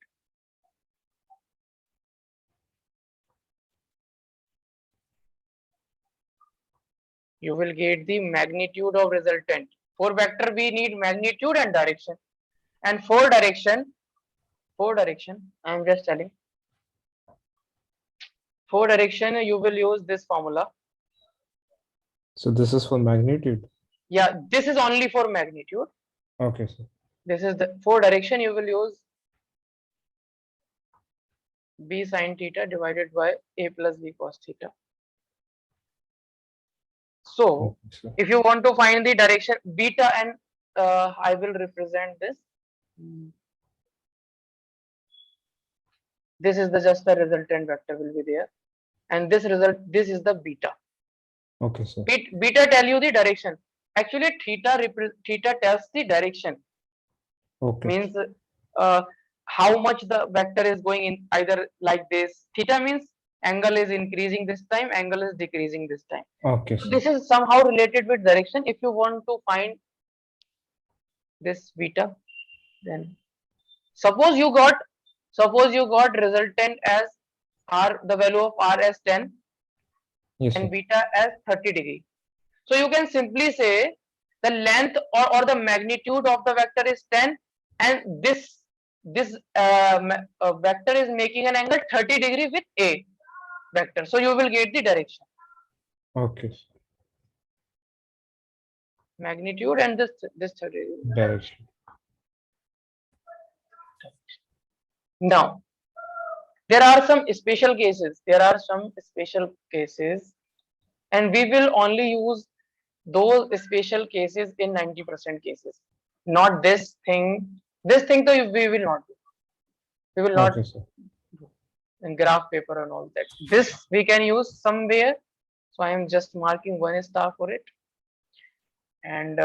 Speaker 1: you will get the magnitude of resultant. For vector we need magnitude and direction, and for direction I am just telling, for direction you will use this formula.
Speaker 2: So this is for magnitude.
Speaker 1: Yeah, this is only for magnitude.
Speaker 2: Okay, sir.
Speaker 1: This is the for direction you will use b sine theta divided by a plus b cos theta. So
Speaker 2: Okay, sir.
Speaker 1: if you want to find the direction beta, and I will represent this. This is the just the resultant vector will be there, and this is the beta.
Speaker 2: Okay, sir.
Speaker 1: Beta tell you the direction. Actually, theta tells the direction.
Speaker 2: Okay.
Speaker 1: Means how much the vector is going in, either like this. Theta means angle is increasing this time, angle is decreasing this time.
Speaker 2: Okay,
Speaker 1: So
Speaker 2: sir.
Speaker 1: this is somehow related with direction. If you want to find this beta, then suppose you got resultant as r, the value of r as 10
Speaker 2: Yes, sir.
Speaker 1: and beta as 30 degree. So you can simply say the length or the magnitude of the vector is 10, and this vector is making an angle 30 degree with a vector. So you will get the direction,
Speaker 2: Okay, sir.
Speaker 1: magnitude, and this 30 degree.
Speaker 2: Direction.
Speaker 1: Now there are some special cases. And we will only use those special cases in 90% cases. Not this thing. This thing though we will not do. We will not
Speaker 2: Okay, sir.
Speaker 1: do in graph paper and all that. This we can use somewhere. So I am just marking 1 star for it. And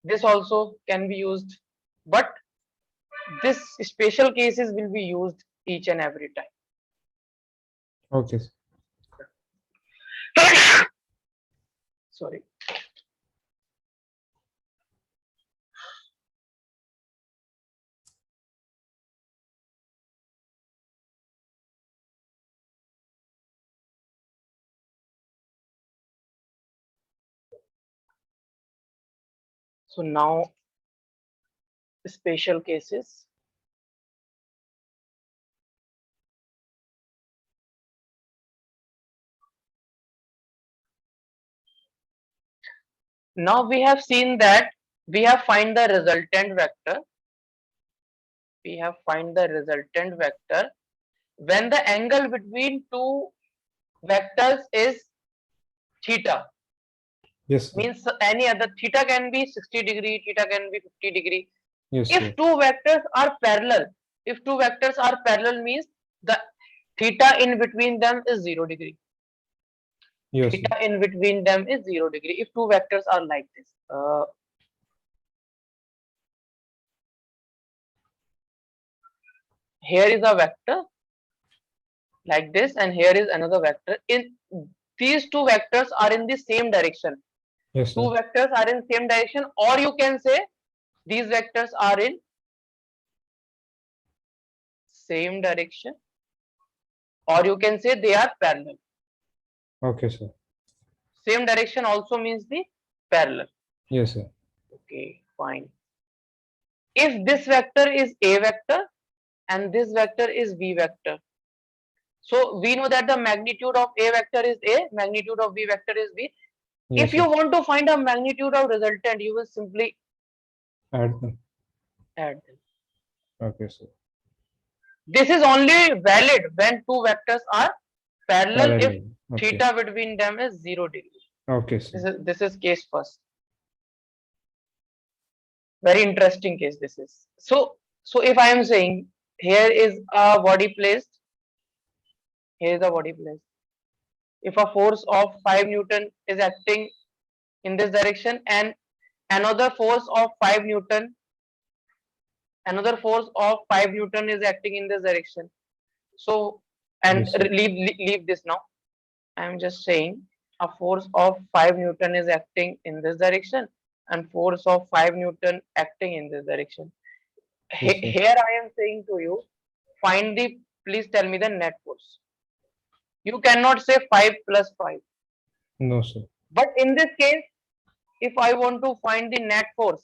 Speaker 1: this also can be used, but this special cases will be used each and every time.
Speaker 2: Okay, sir.
Speaker 1: Sorry. So now special cases. Now we have seen that we have find the resultant vector. When the angle between two vectors is theta.
Speaker 2: Yes, sir.
Speaker 1: Means any other theta can be 60 degree, theta can be 50 degree.
Speaker 2: Yes,
Speaker 1: If
Speaker 2: sir.
Speaker 1: two vectors are parallel means the theta in between them is 0 degree.
Speaker 2: Yes, sir.
Speaker 1: Theta in between them is 0 degree if two vectors are like this. Here is a vector like this, and here is another vector. In these two vectors are in the same direction.
Speaker 2: Yes,
Speaker 1: Two
Speaker 2: sir.
Speaker 1: vectors are in same direction, or you can say these vectors are in same direction, or you can say they are parallel.
Speaker 2: Okay, sir.
Speaker 1: Same direction also means the parallel.
Speaker 2: Yes, sir.
Speaker 1: Okay, fine. If this vector is a vector and this vector is b vector, so we know that the magnitude of a vector is a, magnitude of b vector is b.
Speaker 2: Yes,
Speaker 1: If you
Speaker 2: sir.
Speaker 1: want to find a magnitude of resultant, you will simply
Speaker 2: Add them.
Speaker 1: add them.
Speaker 2: Okay, sir.
Speaker 1: This is only valid when two vectors are parallel if
Speaker 2: Parallel. Okay.
Speaker 1: theta between them is 0 degree.
Speaker 2: Okay, sir.
Speaker 1: This is case first. Very interesting case this is. So if I am saying here is a body placed, here is a body placed. If a force of 5 Newton is acting in this direction, and another force of 5 Newton is acting in this direction. So, and
Speaker 2: Yes, sir.
Speaker 1: leave this now. I am just saying a force of 5 Newton is acting in this direction, and force of 5 Newton acting in this direction.
Speaker 2: Yes, sir.
Speaker 1: Here I am saying to you, please tell me the net force. You cannot say 5 plus 5.
Speaker 2: No, sir.
Speaker 1: But in this case, if I want to find the net force,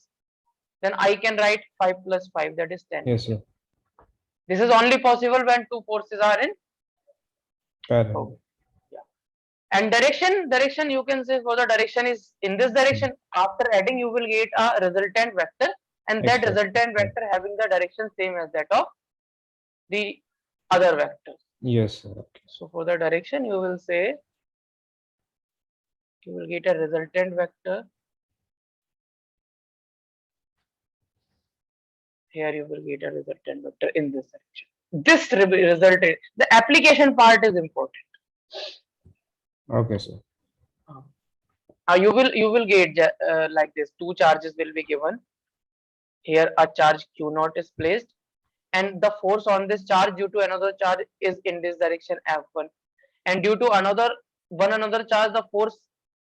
Speaker 1: then I can write 5 plus 5, that is 10.
Speaker 2: Yes, sir.
Speaker 1: This is only possible when two forces are in.
Speaker 2: Parallel.
Speaker 1: Yeah. And direction you can say for the direction is in this direction. After adding, you will get a resultant vector, and that
Speaker 2: Exactly.
Speaker 1: resultant vector having the direction same as that of the other vector.
Speaker 2: Yes, sir. Okay.
Speaker 1: So for the direction, you will say you will get a resultant vector. Here you will get a resultant vector in this direction. This resultant, the application part is important.
Speaker 2: Okay, sir.
Speaker 1: You will get like this. Two charges will be given. Here a charge Q naught is placed, and the force on this charge due to another charge is in this direction F1, and due to another charge, the force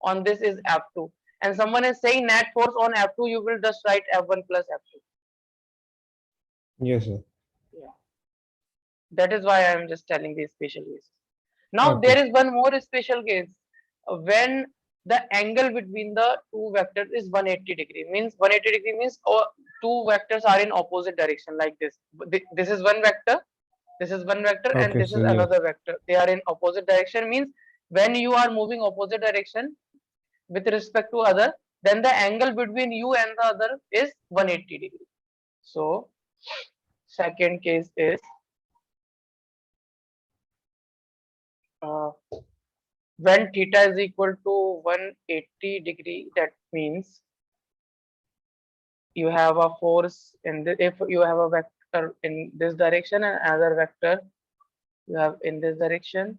Speaker 1: on this is F2. And someone is saying net force on F2, you will just write F1 plus F2.
Speaker 2: Yes, sir.
Speaker 1: Yeah. That is why I am just telling these special cases. Now
Speaker 2: Okay.
Speaker 1: there is one more special case when the angle between the two vectors is 180 degree. Means 180 degree means two vectors are in opposite direction like this. This is one vector, this is one vector, and
Speaker 2: Okay,
Speaker 1: this is
Speaker 2: sir. Yes.
Speaker 1: another vector. They are in opposite direction. Means when you are moving opposite direction with respect to other, then the angle between you and the other is 180 degree. So second case is uh, when theta is equal to 180 degree, that means you have a force in the, if you have a vector in this direction and another vector you have in this direction.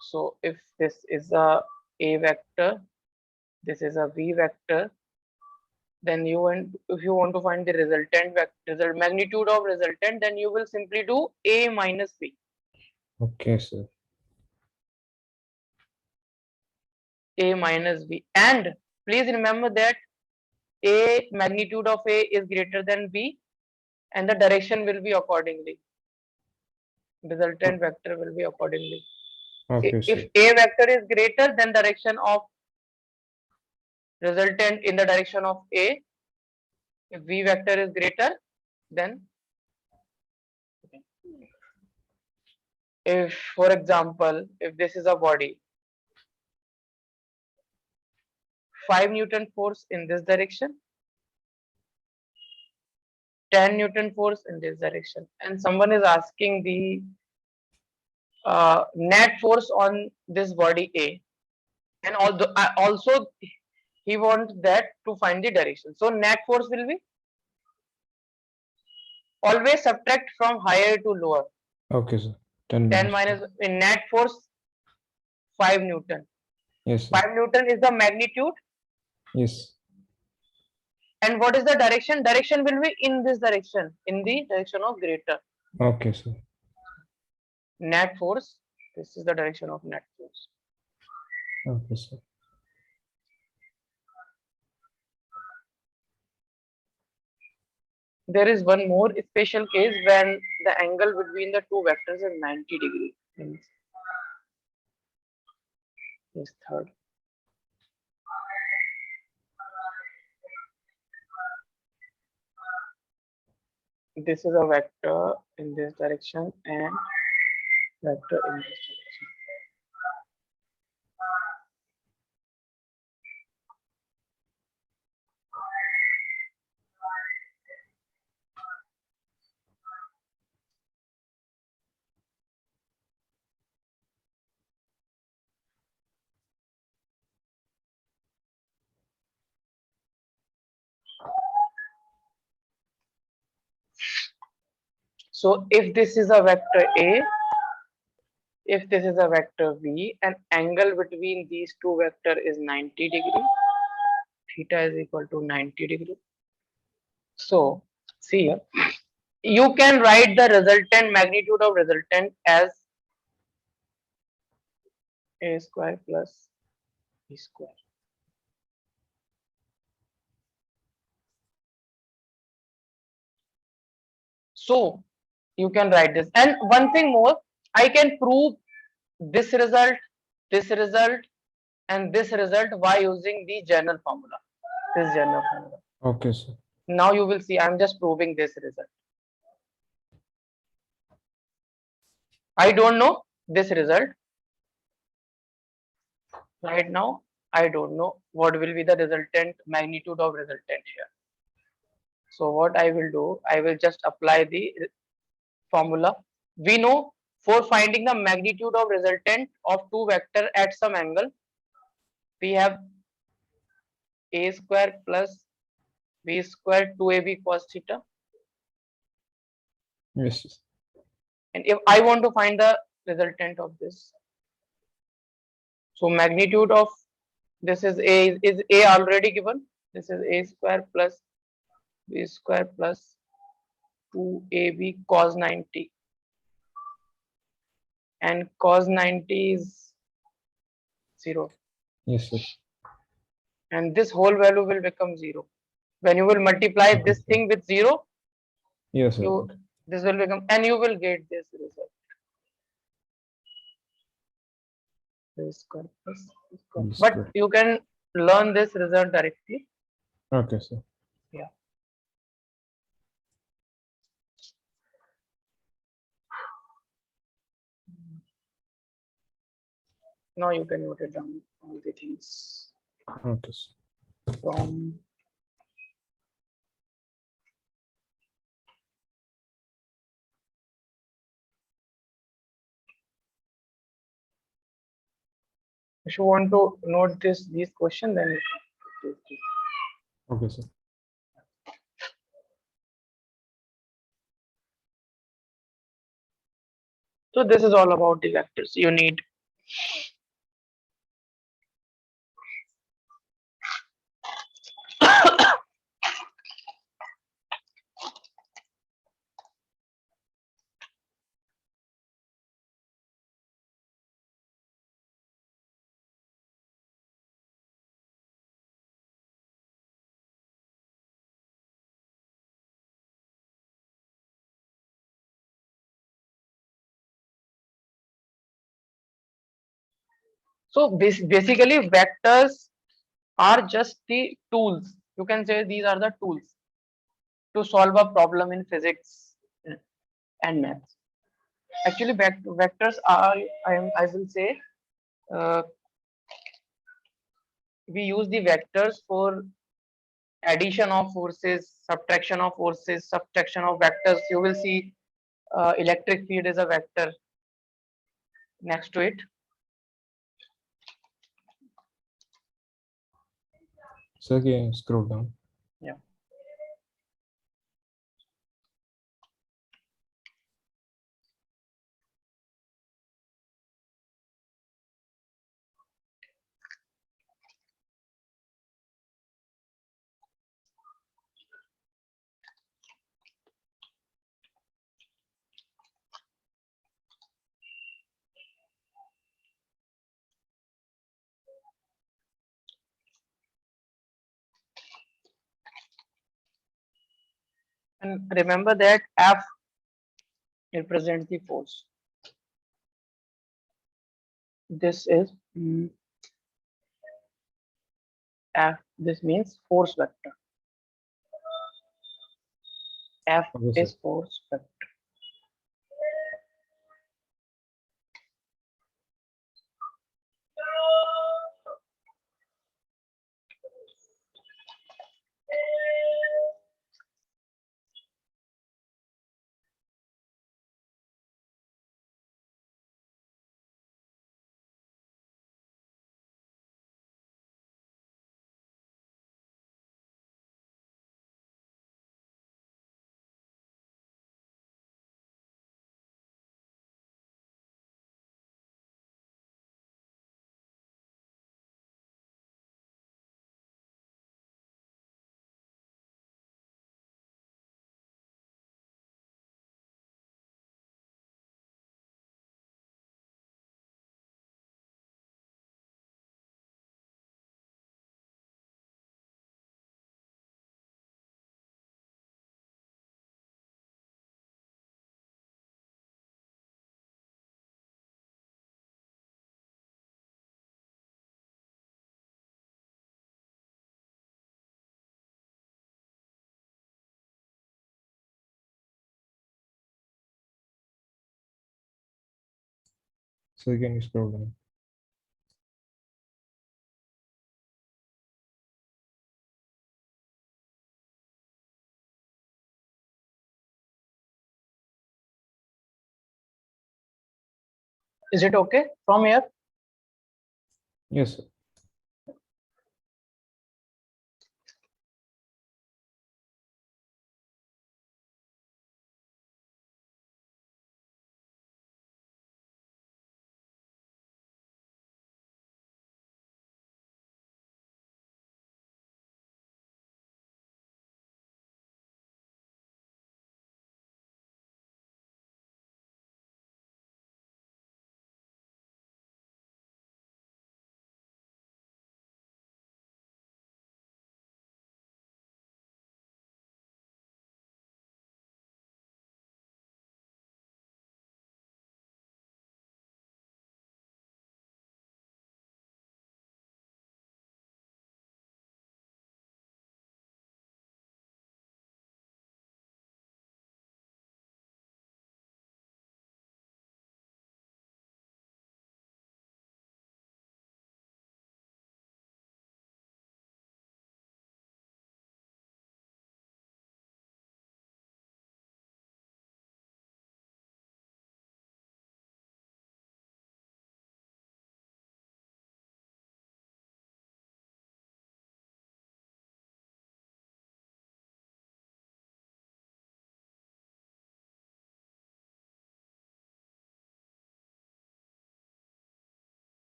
Speaker 1: So if this is a vector, this is a v vector, then if you want to find the resultant vector magnitude of resultant, then you will simply do a minus v.
Speaker 2: Okay, sir.
Speaker 1: A minus v, and please remember that a magnitude of a is greater than b, and the direction will be accordingly. Resultant vector will be accordingly.
Speaker 2: Okay,
Speaker 1: If
Speaker 2: sir.
Speaker 1: a vector is greater, then direction of resultant in the direction of a. If v vector is greater, then if, for example, if this is a body, 5 Newton force in this direction, 10 Newton force in this direction, and someone is asking the net force on this body A, and also he wants that to find the direction. So net force will be always subtract from higher to lower.
Speaker 2: Okay, sir. 10
Speaker 1: 10
Speaker 2: minus.
Speaker 1: minus in net force 5 Newton.
Speaker 2: Yes, sir.
Speaker 1: 5 Newton is the magnitude.
Speaker 2: Yes.
Speaker 1: And what is the direction? Direction will be in this direction, in the direction of greater.
Speaker 2: Okay, sir.
Speaker 1: Net force, this is the direction of net force.
Speaker 2: Okay, sir.
Speaker 1: There is one more special case when the angle between the two vectors is 90 degree. This third. This is a vector in this direction and vector in this direction. So if this is a vector A, if this is a vector V, and angle between these two vectors is 90 degree, theta is equal to 90 degree. So see here, you can write the resultant magnitude of resultant as a square plus V square. So you can write this. And one thing more, I can prove this result, and this result by using the general formula. This general formula.
Speaker 2: Okay, sir.
Speaker 1: Now you will see I'm just proving this result. I don't know this result. Right now, I don't know what will be the resultant magnitude of resultant here. So what I will do, I will just apply the formula. We know for finding the magnitude of resultant of two vector at some angle, we have a square plus b square 2ab cos theta.
Speaker 2: Yes, yes.
Speaker 1: And if I want to find the resultant of this, so magnitude of this is a already given. This is a square plus b square plus 2ab cos 90, and cos 90 is 0,
Speaker 2: Yes, sir.
Speaker 1: and this whole value will become 0. When you will multiply
Speaker 2: Okay,
Speaker 1: this
Speaker 2: sir.
Speaker 1: thing with 0,
Speaker 2: Yes, sir.
Speaker 1: you this will become, and you will get this result. B square plus B square.
Speaker 2: B
Speaker 1: But
Speaker 2: square.
Speaker 1: you can learn this result directly.
Speaker 2: Okay, sir.
Speaker 1: Yeah. Now you can note it down all the things
Speaker 2: Okay, sir.
Speaker 1: from if you want to note these questions, then you can do this.
Speaker 2: Okay, sir.
Speaker 1: So this is all about the vectors you need. So basically vectors are just the tools. You can say these are the tools to solve a problem in physics and maths. Actually, vectors are, I will say, uh, we use the vectors for addition of forces, subtraction of vectors. You will see electric field is a vector next to it.
Speaker 2: Sir, can you scroll down?
Speaker 1: Yeah. And remember that F represents the force. This is F. This means force vector. F
Speaker 2: Okay, sir.
Speaker 1: is force vector.
Speaker 2: So you can scroll down.
Speaker 1: Is it okay from here?
Speaker 2: Yes, sir.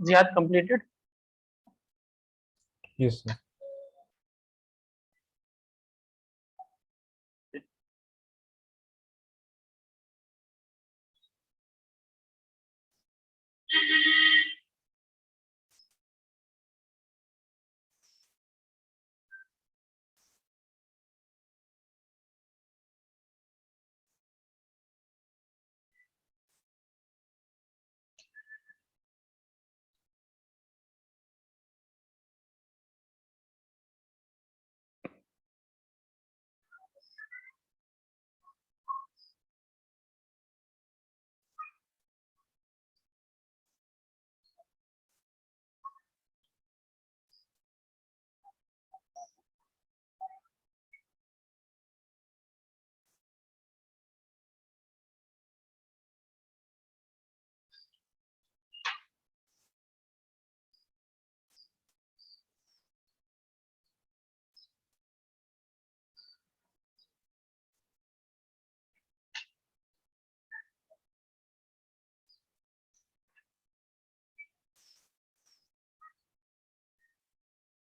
Speaker 1: Ziyad completed.
Speaker 2: Yes, sir.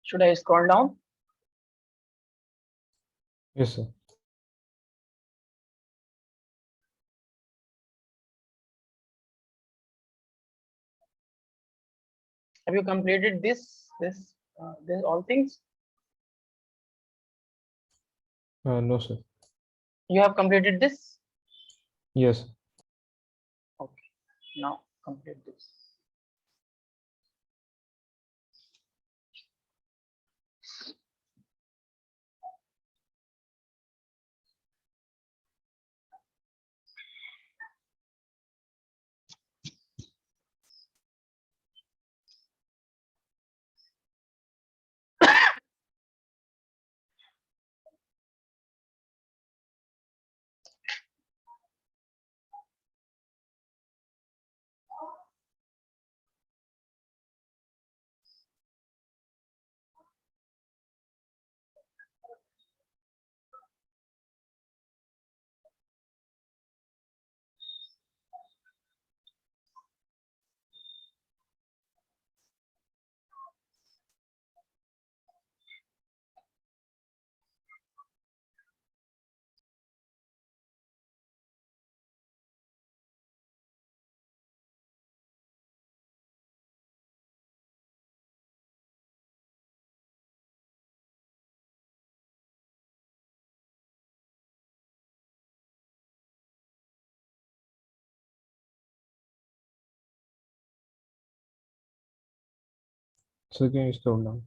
Speaker 1: Should I scroll down?
Speaker 2: Yes, sir.
Speaker 1: Have you completed this all things?
Speaker 2: No, sir.
Speaker 1: You have completed this?
Speaker 2: Yes.
Speaker 1: Okay. Now complete this.
Speaker 2: So can you scroll down?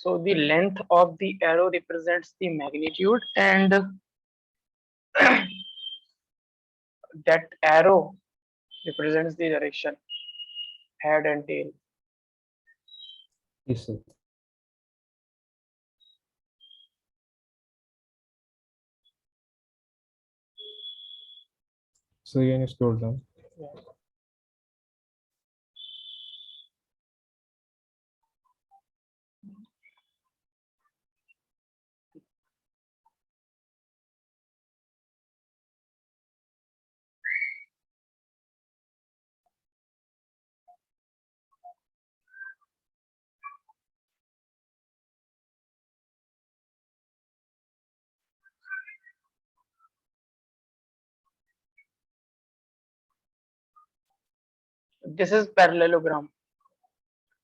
Speaker 1: So the length of the arrow represents the magnitude, and that arrow represents the direction, head and tail.
Speaker 2: Yes, sir. So can you scroll down?
Speaker 1: Yeah. This is parallelogram.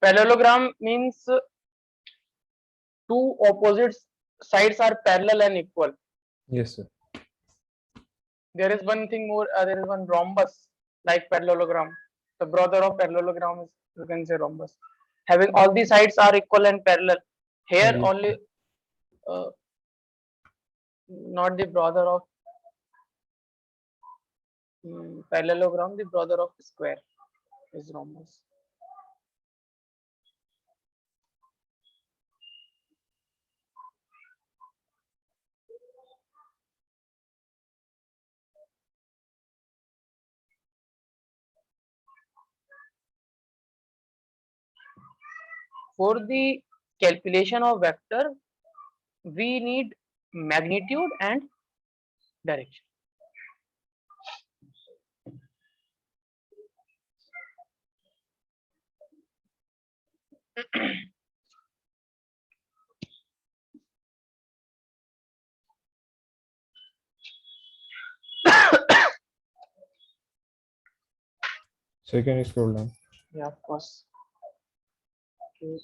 Speaker 1: Parallelogram means two opposite sides are parallel and equal.
Speaker 2: Yes, sir.
Speaker 1: There is one thing more. There is one rhombus like parallelogram. The brother of parallelogram is, you can say, rhombus. Having all the sides are equal and parallel. Here
Speaker 2: Yes,
Speaker 1: only, uh, not the brother of parallelogram. The brother of square is rhombus. For the calculation of vector, we need magnitude and direction.
Speaker 2: so can you scroll down?
Speaker 1: Yeah, of course. Okay.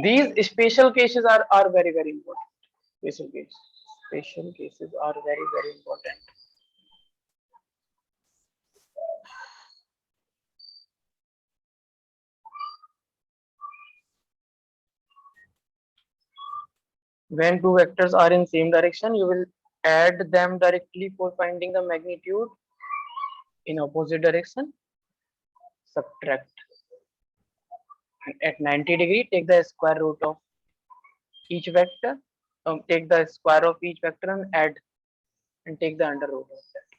Speaker 1: These special cases are very, very important. Special cases. Special cases are very, very important. When two vectors are in same direction, you will add them directly for finding the magnitude. In opposite direction, subtract. And at 90 degree, take the square root of each vector take the square of each vector and add and take the under root of that.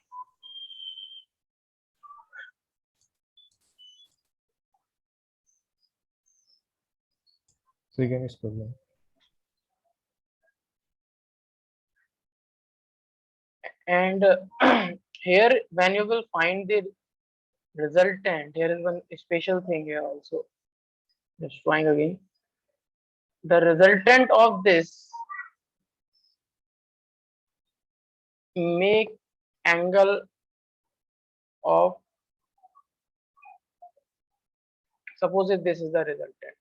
Speaker 2: So you can scroll down.
Speaker 1: And here when you will find the resultant, here is one special thing here also. Just trying again. The resultant of this make angle of, suppose if this is the resultant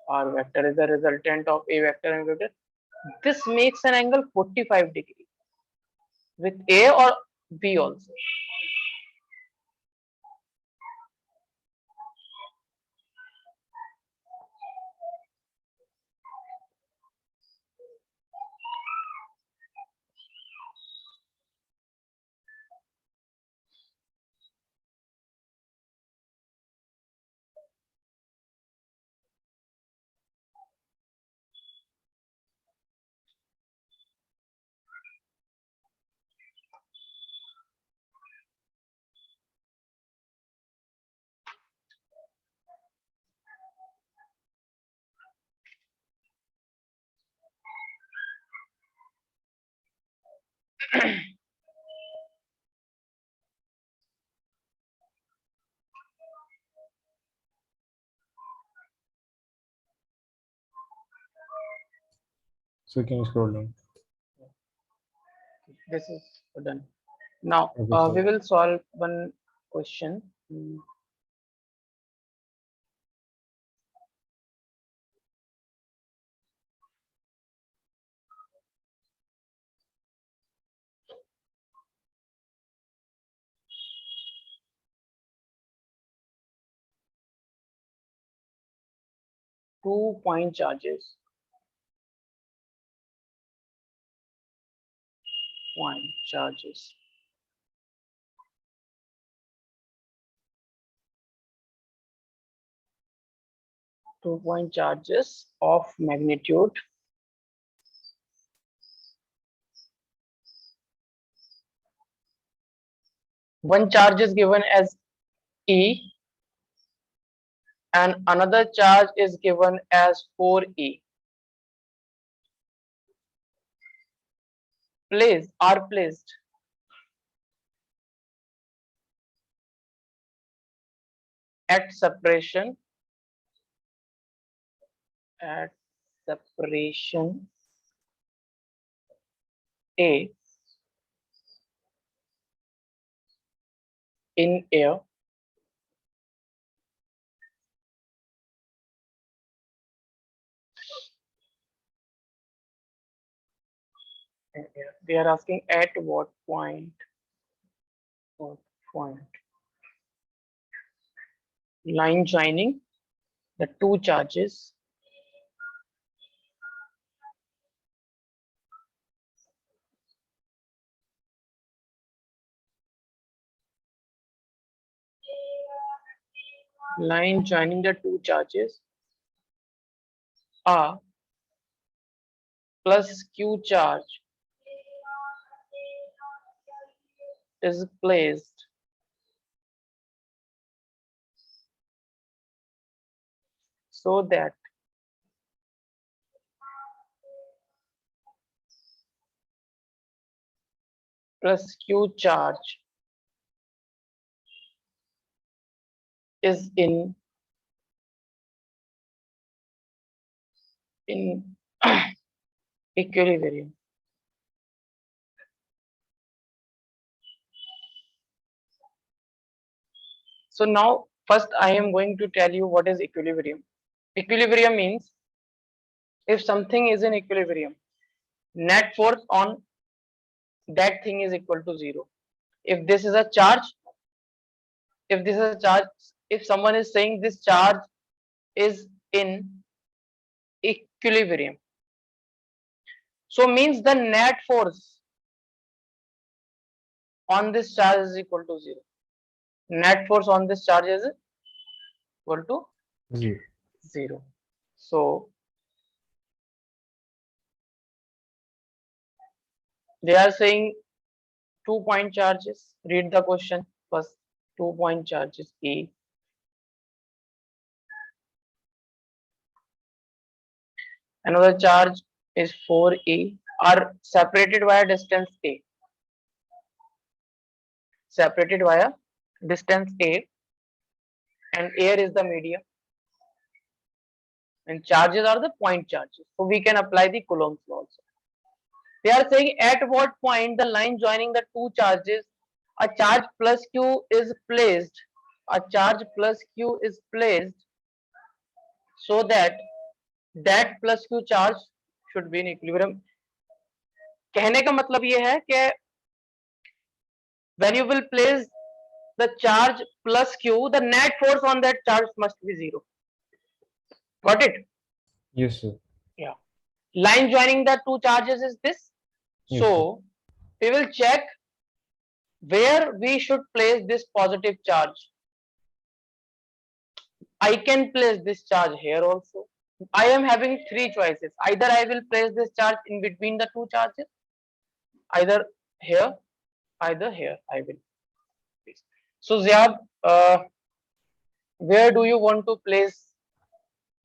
Speaker 1: r vector is the resultant of a vector and vector, this makes an angle 45 degree with a or b also.
Speaker 2: So you can scroll down.
Speaker 1: This is done. Now
Speaker 2: Okay,
Speaker 1: we
Speaker 2: so
Speaker 1: will solve one question. 2 point charges. Point charges. Two-point charges of magnitude one charge is given as E and another charge is given as 4E. Are placed at separation at separation A in air they are asking at what point, what point line joining the two charges R plus Q charge is placed so that plus Q charge is in equilibrium. So now first I am going to tell you what is equilibrium. Equilibrium means if something is in equilibrium, net force on that thing is equal to zero. If this is a charge, if someone is saying this charge is in equilibrium, so means the net force on this charge is equal to zero. Net force on this charge is equal to
Speaker 2: zero.
Speaker 1: zero. So They are saying 2-point charges. Read the question first. 2-point charges A. Another charge is 4A are separated via distance A. Separated via distance A, and air is the medium. And charges are the point charges. So we can apply the Coulomb's law also. They are saying at what point the line joining the two charges, a charge plus Q is placed. A charge plus Q is placed so that plus Q charge should be in equilibrium. कहने का मतलब ये है कि when you will place the charge plus Q, the net force on that charge must be 0. Got it?
Speaker 2: Yes, sir.
Speaker 1: Yeah. Line joining the two charges is this.
Speaker 2: Yes,
Speaker 1: So we will check where we should place this positive charge. I can place this charge here also. I am having three choices. Either I will place this charge in between the two charges, either here, either here I will place. So Ziyad, where do you want to place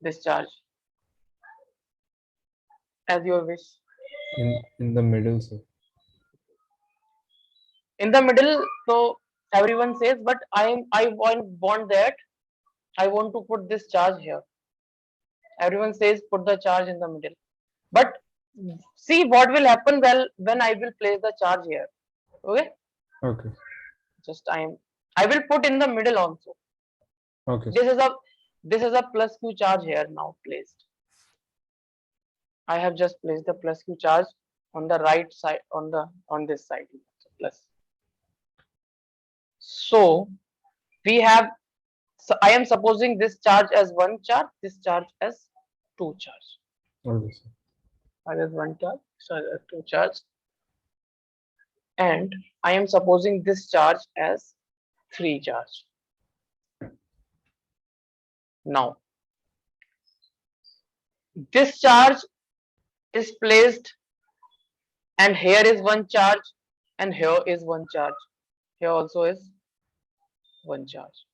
Speaker 1: this charge? As your wish.
Speaker 2: in the middle, sir.
Speaker 1: In the middle, so everyone says, but I want that. I want to put this charge here. Everyone says put the charge in the middle. But see what will happen when I will place the charge here. Okay?
Speaker 2: Okay.
Speaker 1: Just I will put in the middle also.
Speaker 2: Okay.
Speaker 1: This is a plus Q charge here now placed. I have just placed the plus Q charge on the right side on this side. Plus. So we have, so I am supposing this charge as one charge, this charge as two charge.
Speaker 2: Okay, sir.
Speaker 1: I have one charge, so two charge, and I am supposing this charge as three charge. Now this charge is placed, and here is one charge, and here is one charge. Here also is one charge.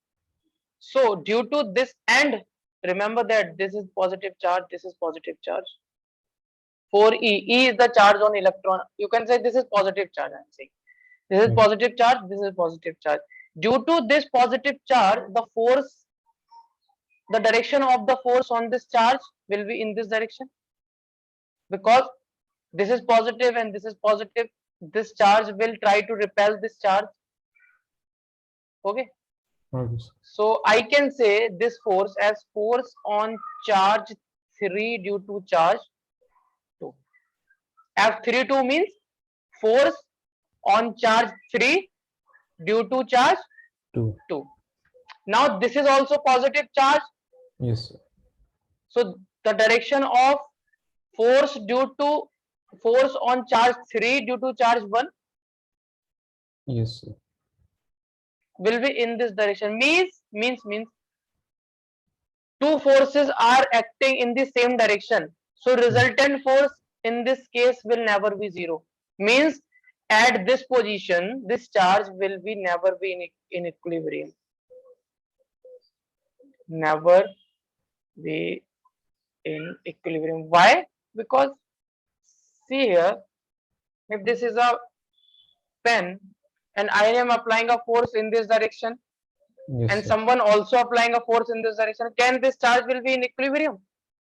Speaker 1: So due to this, and remember that this is positive charge, this is positive charge. 4E, E is the charge on electron. You can say this is positive charge. I'm saying this is positive charge, this is positive charge. Due to this positive charge, the force, the direction of the force on this charge will be in this direction, because this is positive and this is positive. This charge will try to repel this charge. Okay.
Speaker 2: Okay, sir.
Speaker 1: So I can say this force as force on charge 3 due to charge 2. F32 means force on charge 3 due to charge
Speaker 2: 2.
Speaker 1: 2. Now this is also positive charge.
Speaker 2: Yes, sir.
Speaker 1: So the direction of force due to force on charge 3 due to charge 1
Speaker 2: Yes, sir.
Speaker 1: will be in this direction. Means two forces are acting in the same direction. So resultant force in this case will never be 0. Means at this position, this charge will be never be in equilibrium. Never be in equilibrium. Why? Because see here, if this is a pen and I am applying a force in this direction,
Speaker 2: Yes,
Speaker 1: and
Speaker 2: sir.
Speaker 1: someone also applying a force in this direction, can this charge will be in equilibrium?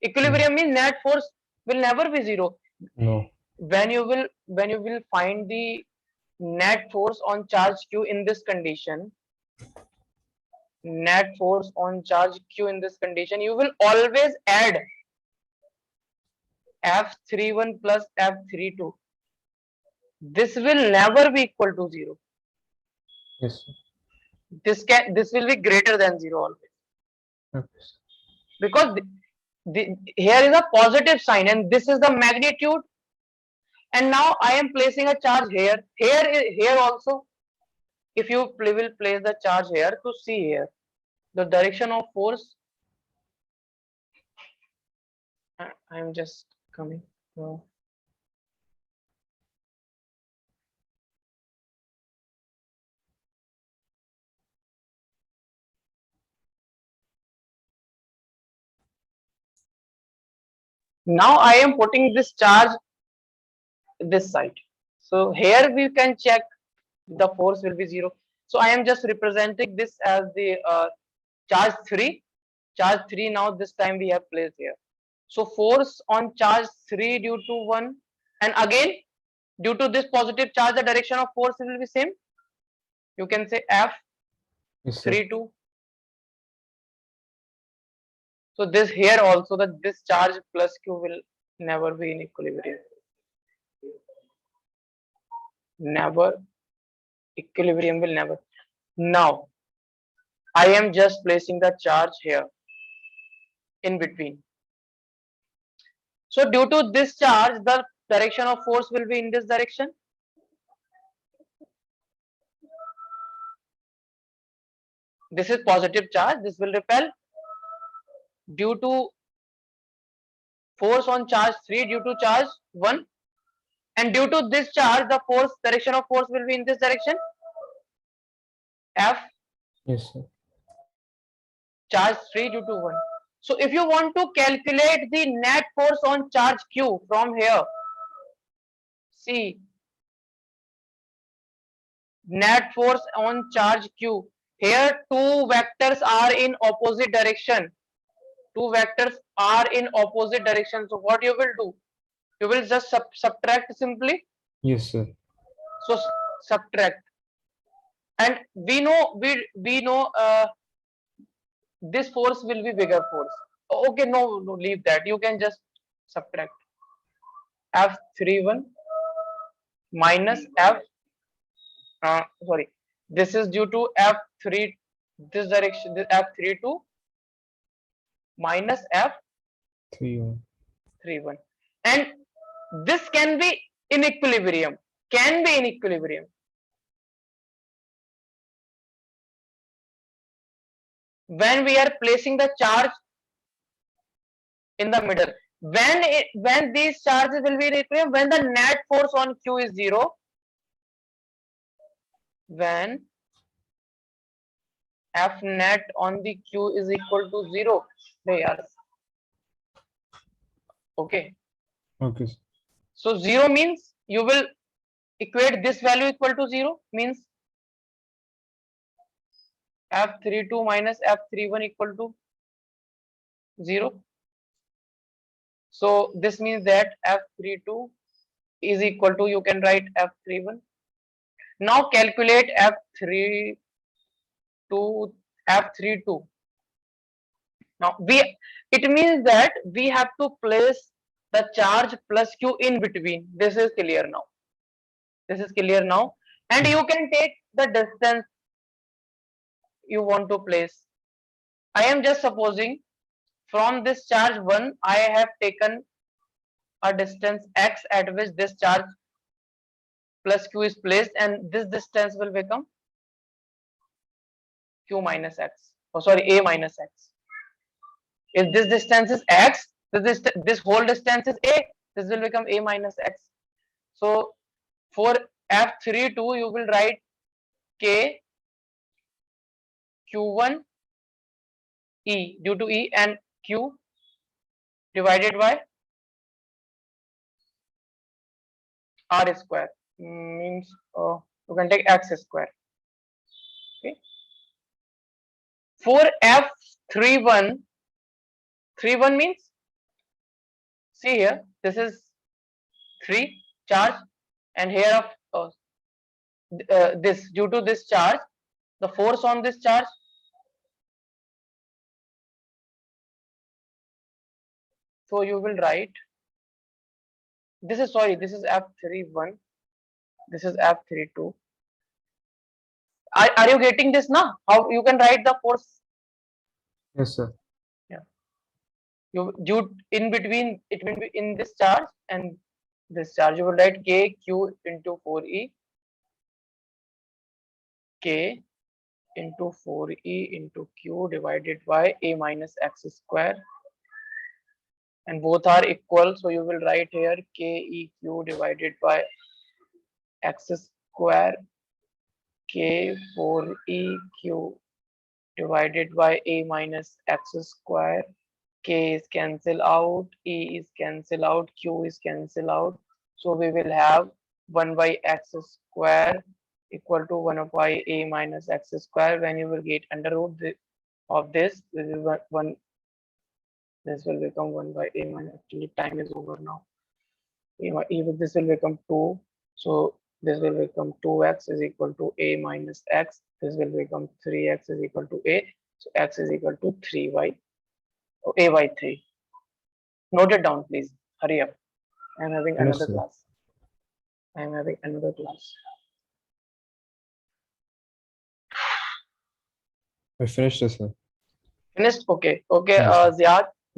Speaker 1: Equilibrium means net force will never be 0.
Speaker 2: No.
Speaker 1: When you will find the net force on charge q in this condition, net force on charge q in this condition, you will always add F31 plus F32. This will never be equal to 0.
Speaker 2: Yes, sir.
Speaker 1: This will be greater than 0 always,
Speaker 2: Okay, sir.
Speaker 1: because here is a positive sign and this is the magnitude, and now I am placing a charge here also. If you will place the charge here, to see here the direction of force, I am just coming. Now I am putting this charge this side. So here we can check the force will be 0. So I am just representing this as the charge 3. Charge 3 now this time we have placed here. So force on charge 3 due to 1, and again due to this positive charge the direction of force will be same. You can say F
Speaker 2: Yes, sir.
Speaker 1: 3 2. So this here also that this charge plus Q will never be in equilibrium. Never. Equilibrium will never. Now I am just placing the charge here in between. So due to this charge, the direction of force will be in this direction. This is positive charge. This will repel. Due to force on charge 3 due to charge 1. And due to this charge, the force direction of force will be in this direction. F
Speaker 2: Yes, sir.
Speaker 1: charge 3 due to 1. So if you want to calculate the net force on charge Q from here, see net force on charge Q. Here two vectors are in opposite direction. Two vectors are in opposite direction. So what you will do? You will just subtract simply.
Speaker 2: Yes, sir.
Speaker 1: So subtract, and we know this force will be bigger force. Okay, no, leave that. You can just subtract F31 minus F. Sorry, this is due to F3. This direction, this F32 minus
Speaker 2: 3 1.
Speaker 1: F31, and this can be in equilibrium. Can be in equilibrium. When we are placing the charge in the middle, when these charges will be in equilibrium, when the net force on Q is 0, when F net on the Q is equal to 0, they are okay.
Speaker 2: Okay, sir.
Speaker 1: So 0 means you will equate this value equal to 0, means F32 minus F31 equal to 0. So this means that F32 is equal to, you can write F31. Now calculate F32. F32. Now it means that we have to place the charge plus Q in between. This is clear now. This is clear now. And you can take the distance you want to place. I am just supposing from this charge 1, I have taken a distance x at which this charge plus Q is placed, and this distance will become Q minus x. Oh, sorry, A minus x. If this distance is x, this whole distance is A. This will become A minus x. So for F32, you will write K Q1 E due to E, and Q divided by R square, means you can take x square. Okay. For F31, 31 means, see here, this is 3 charge, and here of this, due to this charge, the force on this charge, so you will write, this is, sorry, this is F31, this is F32. Are you getting this now? How you can write the force?
Speaker 2: Yes, sir.
Speaker 1: Yeah, you in between, it will be in this charge and this charge, you will write K Q into 4E, K into 4E into Q divided by A minus x square, and both are equal, so you will write here KEQ divided by x square, K4EQ divided by A minus x square, K is cancel out, E is cancel out, Q is cancel out. So we will have 1 by x square equal to 1 by a minus x square. When you will get under root of this, this is one. This will become 1 by a minus. Actually, time is over now. This will become 2. So this will become 2x is equal to a minus x. This will become 3x is equal to a. So x is equal to 3y. Oh, a by 3. Note it down, please. Hurry up. I am having
Speaker 2: Yes,
Speaker 1: another
Speaker 2: sir.
Speaker 1: class. I am having another class.
Speaker 2: I finished this, sir.
Speaker 1: Finished? Okay. Okay,
Speaker 2: Yes, sir.
Speaker 1: Ziyad,